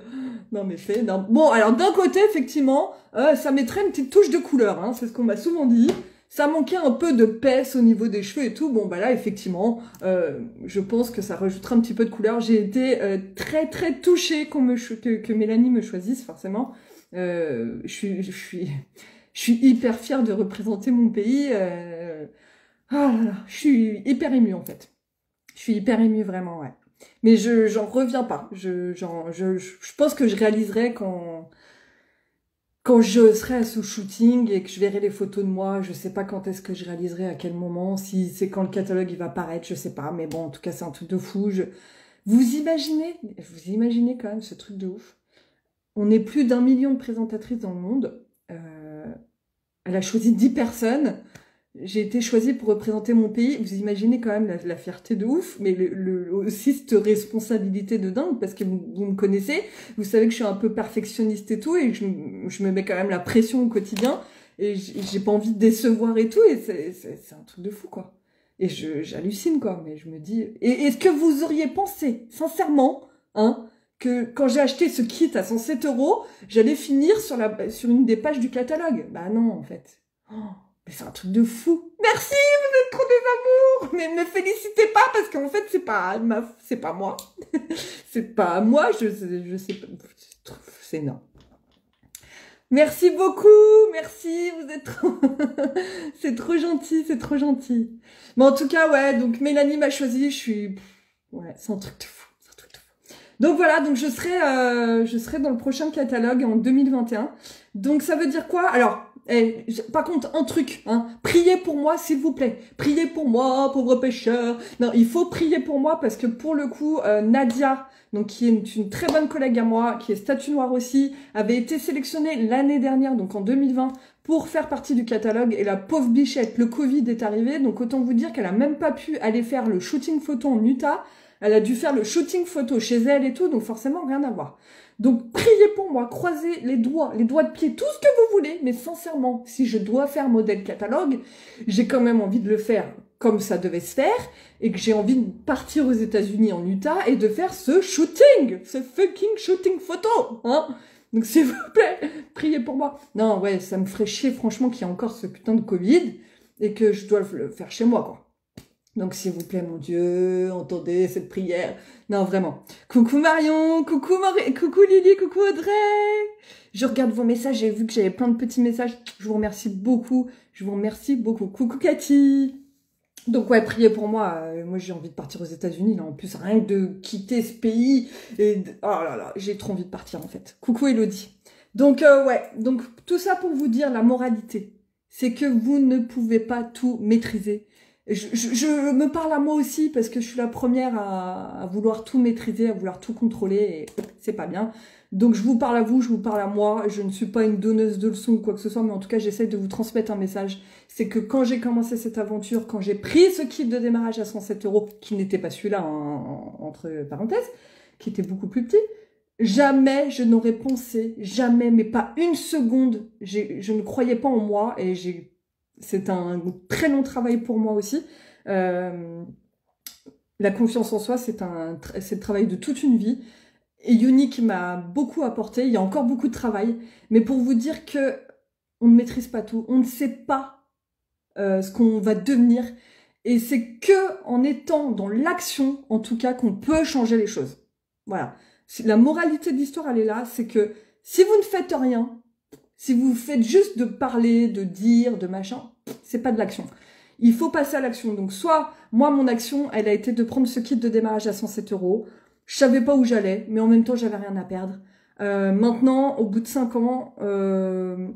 Non, mais c'est énorme. Bon, alors d'un côté, effectivement, ça mettrait une petite touche de couleur, hein, c'est ce qu'on m'a souvent dit. Ça manquait un peu de pèse au niveau des cheveux et tout. Bon, bah là, effectivement, je pense que ça rajoutera un petit peu de couleur. J'ai été très, très touchée que Mélanie me choisisse, forcément. Je suis hyper fière de représenter mon pays. Ah là là, je suis hyper émue, en fait. Je suis hyper émue, vraiment, ouais. Mais j'en reviens pas. Je pense que je réaliserai quand je serai à ce shooting et que je verrai les photos de moi. Je sais pas quand est-ce que je réaliserai, à quel moment, si c'est quand le catalogue il va paraître, je sais pas. Mais bon, en tout cas, c'est un truc de fou. Vous imaginez quand même ce truc de ouf. On est plus d'1 million de présentatrices dans le monde. Elle a choisi 10 personnes. J'ai été choisie pour représenter mon pays. Vous imaginez quand même la fierté de ouf, mais aussi cette responsabilité de dingue, parce que vous me connaissez, vous savez que je suis un peu perfectionniste et tout, et que je me mets quand même la pression au quotidien, et j'ai pas envie de décevoir et tout, et c'est un truc de fou, quoi. Et j'hallucine, quoi, mais je me dis... Et est-ce que vous auriez pensé, sincèrement, hein, que quand j'ai acheté ce kit à 107 €, j'allais finir sur une des pages du catalogue? Bah non, en fait. Oh. Mais c'est un truc de fou. Merci, vous êtes trop des amours. Mais ne me félicitez pas parce qu'en fait c'est pas moi. C'est pas moi. Je sais pas. C'est énorme. Merci beaucoup. Merci, vous êtes trop. C'est trop gentil, c'est trop gentil. Mais en tout cas, ouais. Donc Mélanie m'a choisi. Ouais, c'est un truc de fou. C'est un truc de fou. Donc voilà. Donc je serai dans le prochain catalogue en 2021. Donc ça veut dire quoi? Alors. Par contre, un truc, hein, priez pour moi, s'il vous plaît. Priez pour moi, pauvre pêcheur. Non, il faut prier pour moi parce que pour le coup, Nadia, donc qui est une très bonne collègue à moi, qui est statue noire aussi, avait été sélectionnée l'année dernière, donc en 2020, pour faire partie du catalogue. Et la pauvre bichette, le Covid est arrivé, donc autant vous dire qu'elle a même pas pu aller faire le shooting photo en Utah. Elle a dû faire le shooting photo chez elle et tout, donc forcément rien à voir. Donc, priez pour moi, croisez les doigts de pied, tout ce que vous voulez, mais sincèrement, si je dois faire modèle catalogue, j'ai quand même envie de le faire comme ça devait se faire, et que j'ai envie de partir aux États-Unis en Utah et de faire ce fucking shooting photo, hein. Donc, s'il vous plaît, priez pour moi. Non, ouais, ça me ferait chier, franchement, qu'il y ait encore ce putain de Covid, et que je dois le faire chez moi, quoi. Donc, s'il vous plaît, mon Dieu, entendez cette prière. Non, vraiment. Coucou Marion, coucou Lily, coucou Audrey. Je regarde vos messages, j'ai vu que j'avais plein de petits messages. Je vous remercie beaucoup. Coucou Cathy. Donc ouais, priez pour moi. Moi, j'ai envie de partir aux États-Unis. Là, en plus, rien que de quitter ce pays. Oh là là, j'ai trop envie de partir, en fait. Coucou Elodie. Donc ouais, donc tout ça pour vous dire la moralité. C'est que vous ne pouvez pas tout maîtriser. Je me parle à moi aussi parce que je suis la première à vouloir tout maîtriser, à vouloir tout contrôler et c'est pas bien. Donc je vous parle à vous, je vous parle à moi. Je ne suis pas une donneuse de leçons ou quoi que ce soit, mais en tout cas j'essaie de vous transmettre un message. C'est que quand j'ai commencé cette aventure, quand j'ai pris ce kit de démarrage à 107 €, qui n'était pas celui-là entre parenthèses, qui était beaucoup plus petit, jamais je n'aurais pensé, jamais, mais pas une seconde, je ne croyais pas en moi et c'est un très long travail pour moi aussi. La confiance en soi, c'est le travail de toute une vie. Et Unique m'a beaucoup apporté. Il y a encore beaucoup de travail. Mais pour vous dire que on ne maîtrise pas tout. On ne sait pas ce qu'on va devenir. Et c'est que en étant dans l'action, en tout cas, qu'on peut changer les choses. Voilà. La moralité de l'histoire, elle est là. C'est que si vous ne faites rien, si vous faites juste de parler, de dire, de machin, c'est pas de l'action. Il faut passer à l'action. Donc soit, moi, mon action, elle a été de prendre ce kit de démarrage à 107 €. Je savais pas où j'allais, mais en même temps, j'avais rien à perdre. Maintenant, au bout de 5 ans,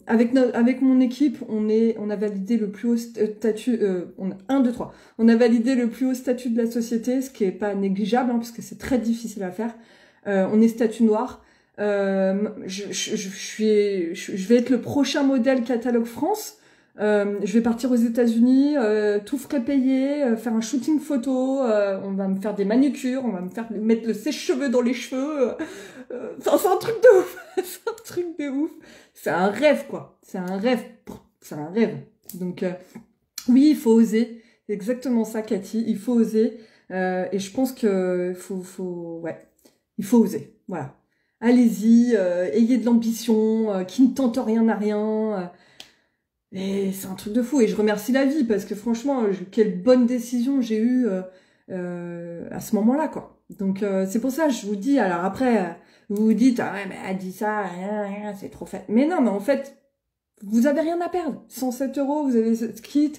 avec mon équipe, on a validé le plus haut statut, on a validé le plus haut statut de la société, ce qui est pas négligeable, hein, parce que c'est très difficile à faire. On est statut noir. Je vais être le prochain modèle catalogue France. Je vais partir aux États-Unis, tout frais payé, faire un shooting photo. On va me faire des manucures, on va me faire mettre le sèche-cheveux dans les cheveux. Enfin, c'est un truc de ouf. C'est un truc de ouf. C'est un rêve, quoi. C'est un rêve. C'est un rêve. Donc, oui, il faut oser. C'est exactement ça, Cathy. Il faut oser. Et je pense que ouais, il faut oser. Voilà. Allez-y, ayez de l'ambition, qui ne tente rien à rien. Et c'est un truc de fou. Et je remercie la vie parce que franchement, quelle bonne décision j'ai eue à ce moment-là, quoi. Donc c'est pour ça, je vous dis. Alors après, vous vous dites, ah ouais, mais elle dit ça, c'est trop fait. Mais non, mais en fait, vous avez rien à perdre. 107 €, vous avez ce kit.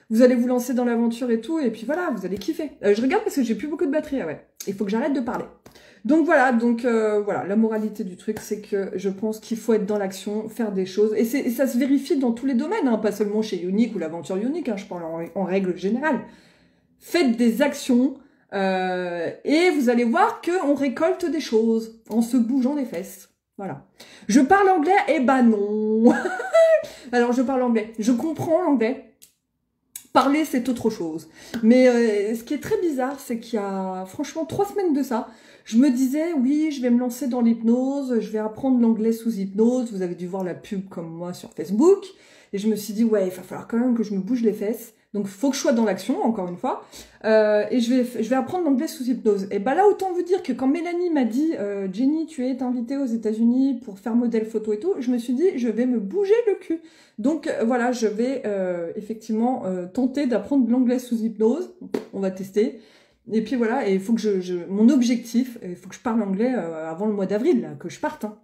Vous allez vous lancer dans l'aventure et tout, et puis voilà, vous allez kiffer. Je regarde parce que j'ai plus beaucoup de batterie, ouais. Il faut que j'arrête de parler. Donc voilà, voilà, la moralité du truc, c'est que je pense qu'il faut être dans l'action, faire des choses, et ça se vérifie dans tous les domaines, hein, pas seulement chez Unique ou l'aventure Unique, hein, je parle en règle générale. Faites des actions, et vous allez voir qu'on récolte des choses en se bougeant les fesses. Voilà. Je parle anglais? Eh ben non. Alors je parle anglais, je comprends l'anglais. Parler, c'est autre chose. Mais ce qui est très bizarre, c'est qu'il y a franchement 3 semaines de ça, je me disais, oui, je vais me lancer dans l'hypnose, je vais apprendre l'anglais sous hypnose. Vous avez dû voir la pub comme moi sur Facebook. Et je me suis dit, ouais, il va falloir quand même que je me bouge les fesses. Donc, il faut que je sois dans l'action, encore une fois. Et je vais apprendre l'anglais sous hypnose. Et bah là, autant vous dire que quand Mélanie m'a dit, Jenny, tu es invitée aux États-Unis pour faire modèle photo et tout, je me suis dit, je vais me bouger le cul. Donc voilà, je vais effectivement tenter d'apprendre l'anglais sous hypnose. On va tester. Et puis voilà, et il faut que mon objectif, il faut que je parle anglais avant le mois d'avril, là, que je parte. Hein.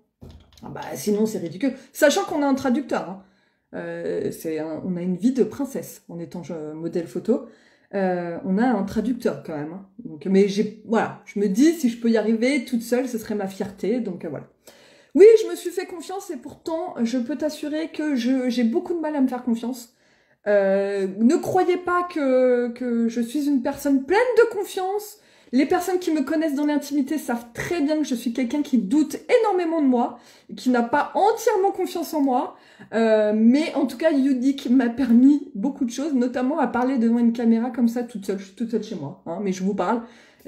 Ah bah sinon c'est ridicule. Sachant qu'on a un traducteur. Hein. On a une vie de princesse en étant modèle photo. On a un traducteur quand même. Hein. Donc, mais voilà, je me dis si je peux y arriver toute seule, ce serait ma fierté. Donc voilà. Oui, je me suis fait confiance et pourtant, je peux t'assurer que j'ai beaucoup de mal à me faire confiance. Ne croyez pas que je suis une personne pleine de confiance. Les personnes qui me connaissent dans l'intimité savent très bien que je suis quelqu'un qui doute énormément de moi, qui n'a pas entièrement confiance en moi. Mais en tout cas, Unique m'a permis beaucoup de choses, notamment à parler devant une caméra comme ça toute seule. Je suis toute seule chez moi, hein, mais je vous parle.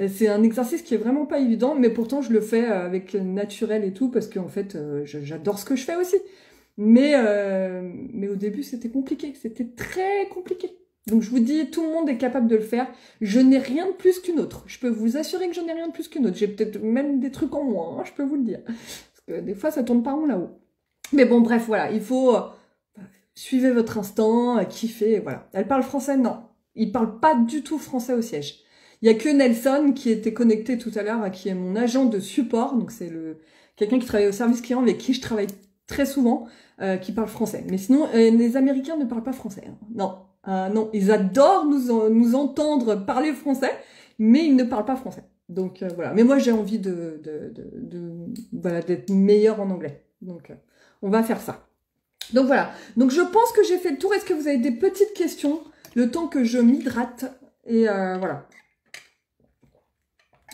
C'est un exercice qui est vraiment pas évident, mais pourtant je le fais avec naturel et tout, parce qu'en fait, j'adore ce que je fais aussi. Mais au début, c'était compliqué. C'était très compliqué. Donc je vous dis, tout le monde est capable de le faire. Je n'ai rien de plus qu'une autre. Je peux vous assurer que je n'ai rien de plus qu'une autre. J'ai peut-être même des trucs en moins, hein, je peux vous le dire. Parce que des fois, ça tourne pas rond là-haut. Mais bon, bref, voilà. Il faut... suivez votre instinct, kiffez, voilà. Elle parle français? Non. Il parle pas du tout français au siège. Il y a que Nelson qui était connecté tout à l'heure, qui est mon agent de support. Donc c'est quelqu'un qui travaille au service client avec qui je travaille très souvent, qui parle français. Mais sinon, les Américains ne parlent pas français. Hein. Non, non, ils adorent nous entendre parler français, mais ils ne parlent pas français. Donc voilà. Mais moi, j'ai envie voilà, d'être meilleure en anglais. Donc on va faire ça. Donc voilà. Donc je pense que j'ai fait le tour. Est-ce que vous avez des petites questions? Le temps que je m'hydrate. Et voilà.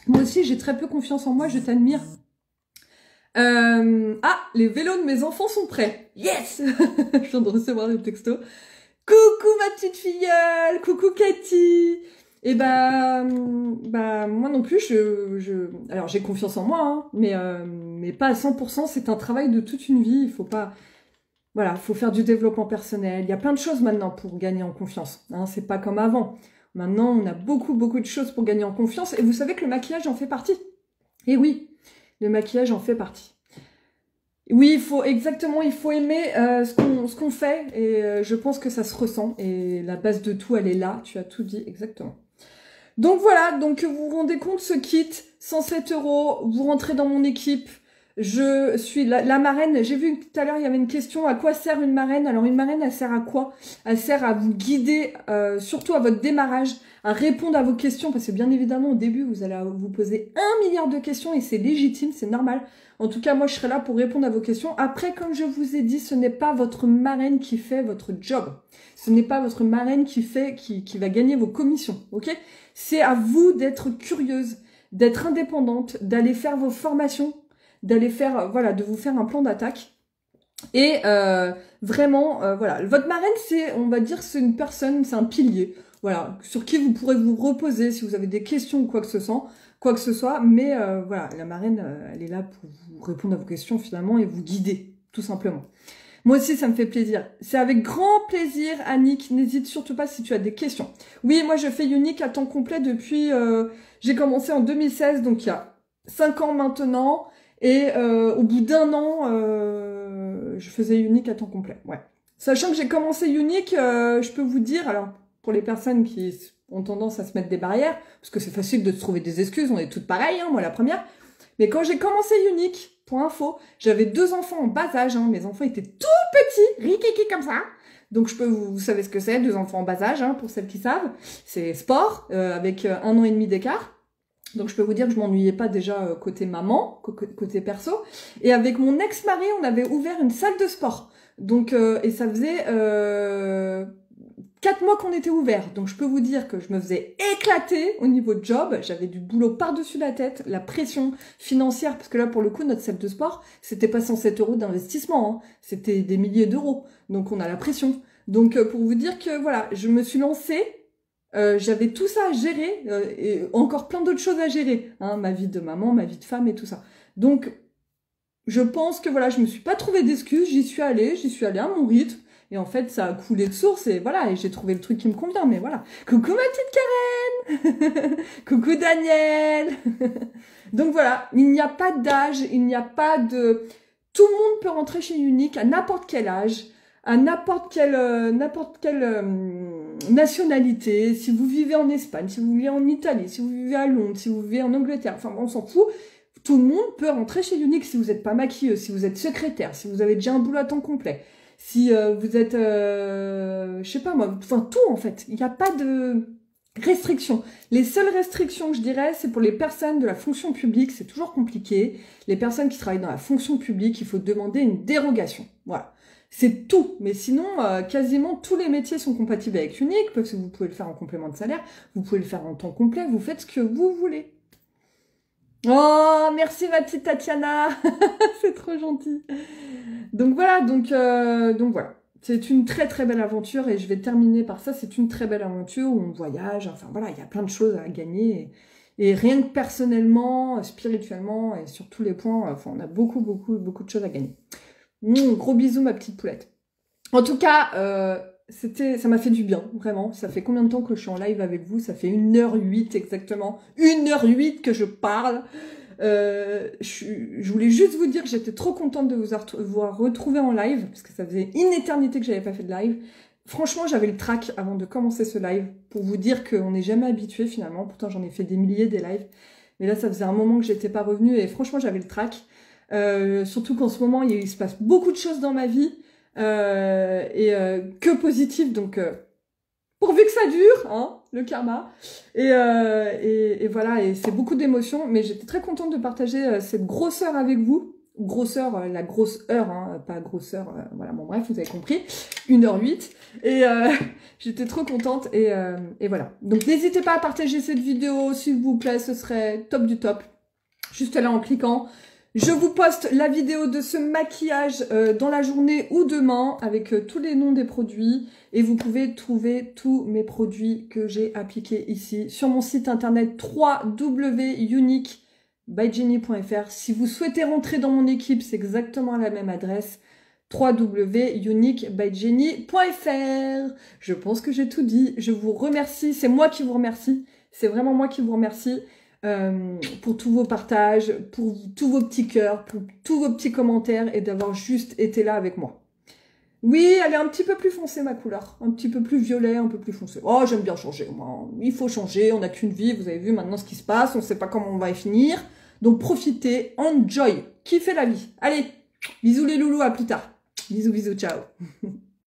Moi aussi, j'ai très peu confiance en moi. Je t'admire. Ah, les vélos de mes enfants sont prêts. Yes. Je viens de recevoir des textos. Coucou ma petite filleule. Coucou Cathy. Et bah moi non plus, alors j'ai confiance en moi, hein, mais pas à 100%. C'est un travail de toute une vie. Il faut pas... Voilà, faut faire du développement personnel. Il y a plein de choses maintenant pour gagner en confiance. Hein, c'est pas comme avant. Maintenant, on a beaucoup de choses pour gagner en confiance. Et vous savez que le maquillage en fait partie. Et oui, le maquillage en fait partie. Oui, il faut aimer ce qu'on fait. Et je pense que ça se ressent. Et la base de tout, elle est là. Tu as tout dit exactement. Donc voilà, donc vous vous rendez compte, ce kit, 107 €. Vous rentrez dans mon équipe. Je suis la marraine. J'ai vu tout à l'heure, il y avait une question. À quoi sert une marraine? Alors une marraine, elle sert à quoi? Elle sert à vous guider, surtout à votre démarrage, à répondre à vos questions. Parce que bien évidemment, au début, vous allez vous poser 1 milliard de questions et c'est légitime, c'est normal. En tout cas, moi, je serai là pour répondre à vos questions. Après, comme je vous ai dit, ce n'est pas votre marraine qui fait votre job. Ce n'est pas votre marraine qui va gagner vos commissions, ok? C'est à vous d'être curieuse, d'être indépendante, d'aller faire vos formations. d'aller faire, voilà, de vous faire un plan d'attaque. Et vraiment, voilà, votre marraine, c'est, on va dire, c'est une personne, c'est un pilier, voilà, sur qui vous pourrez vous reposer si vous avez des questions ou quoi que ce soit. Mais voilà, la marraine, elle est là pour vous répondre à vos questions finalement et vous guider, tout simplement. Moi aussi, ça me fait plaisir. C'est avec grand plaisir, Annick. N'hésite surtout pas si tu as des questions. Oui, moi, je fais Unique à temps complet depuis... j'ai commencé en 2016, donc il y a 5 ans maintenant. Et au bout d'1 an, je faisais Unique à temps complet. Ouais. Sachant que j'ai commencé Unique, je peux vous dire... Alors, pour les personnes qui ont tendance à se mettre des barrières, parce que c'est facile de se trouver des excuses, on est toutes pareilles, hein, moi la première. Mais quand j'ai commencé Unique, pour info, j'avais 2 enfants en bas âge, hein, mes enfants étaient tout petits, rikiki comme ça. Donc vous savez ce que c'est, 2 enfants en bas âge, hein, pour celles qui savent. C'est sport, avec 1 an et demi d'écart. Donc je peux vous dire que je m'ennuyais pas déjà côté maman, côté perso. Et avec mon ex-mari, on avait ouvert une salle de sport. Donc et ça faisait 4 mois qu'on était ouvert, donc je peux vous dire que je me faisais éclater au niveau de job, j'avais du boulot par-dessus la tête, la pression financière, parce que là pour le coup notre salle de sport, c'était pas 107 € d'investissement, hein, c'était des milliers d'euros, donc on a la pression. Donc pour vous dire que voilà, je me suis lancée, j'avais tout ça à gérer, et encore plein d'autres choses à gérer, hein, ma vie de maman, ma vie de femme et tout ça. Donc je pense que voilà, je me suis pas trouvé d'excuses, j'y suis allée à mon rythme. Et en fait, ça a coulé de source et voilà, et j'ai trouvé le truc qui me convient, mais voilà. Coucou ma petite Karen. Coucou Daniel. Donc voilà, il n'y a pas d'âge, il n'y a pas de... Tout le monde peut rentrer chez Unique à n'importe quel âge, à n'importe quelle nationalité. Si vous vivez en Espagne, si vous vivez en Italie, si vous vivez à Londres, si vous vivez en Angleterre, enfin on s'en fout. Tout le monde peut rentrer chez Unique si vous n'êtes pas maquilleuse, si vous êtes secrétaire, si vous avez déjà un boulot à temps complet. Si vous êtes, je sais pas moi, enfin tout en fait, il n'y a pas de restrictions. Les seules restrictions que je dirais, c'est pour les personnes de la fonction publique, c'est toujours compliqué. Les personnes qui travaillent dans la fonction publique, il faut demander une dérogation. Voilà, c'est tout. Mais sinon, quasiment tous les métiers sont compatibles avec Unique, parce que vous pouvez le faire en complément de salaire, vous pouvez le faire en temps complet, vous faites ce que vous voulez. Oh, merci ma petite Tatiana, c'est trop gentil. Donc voilà, donc voilà. C'est une très très belle aventure et je vais terminer par ça. C'est une très belle aventure où on voyage, enfin voilà, il y a plein de choses à gagner. Et rien que personnellement, spirituellement et sur tous les points, enfin on a beaucoup de choses à gagner. Gros bisous ma petite poulette. En tout cas, ça m'a fait du bien, vraiment. Ça fait combien de temps que je suis en live avec vous? Ça fait 1h08 exactement. 1h08 que je parle. Je voulais juste vous dire que j'étais trop contente de vous retrouver en live, parce que ça faisait une éternité que j'avais pas fait de live. Franchement, j'avais le trac avant de commencer ce live, pour vous dire qu'on n'est jamais habitué finalement. Pourtant, j'en ai fait des milliers des lives. Mais là, ça faisait un moment que j'étais pas revenue, et franchement, j'avais le trac. Surtout qu'en ce moment, il se passe beaucoup de choses dans ma vie. Que positif, donc pourvu que ça dure, hein, le karma. Et voilà, et c'est beaucoup d'émotions, mais j'étais très contente de partager cette grosseur avec vous. Grosseur, la grosse heure, hein, pas grosseur, voilà, bon bref, vous avez compris, 1h08. Et j'étais trop contente, et voilà. Donc n'hésitez pas à partager cette vidéo, s'il vous plaît, ce serait top du top. Juste là en cliquant. Je vous poste la vidéo de ce maquillage dans la journée ou demain avec tous les noms des produits. Et vous pouvez trouver tous mes produits que j'ai appliqués ici sur mon site internet www.uniquebyjenny.fr. Si vous souhaitez rentrer dans mon équipe, c'est exactement la même adresse. www.uniquebyjenny.fr. Je pense que j'ai tout dit. Je vous remercie. C'est moi qui vous remercie. C'est vraiment moi qui vous remercie. Pour tous vos partages, pour tous vos petits cœurs, pour tous vos petits commentaires et d'avoir juste été là avec moi. Oui, elle est un petit peu plus foncée ma couleur, un petit peu plus violet, un peu plus foncé. Oh, j'aime bien changer, moi. Il faut changer, on n'a qu'une vie, vous avez vu maintenant ce qui se passe, on ne sait pas comment on va y finir. Donc profitez, enjoy, kiffez la vie. Allez, bisous les loulous, à plus tard. Bisous, bisous, ciao.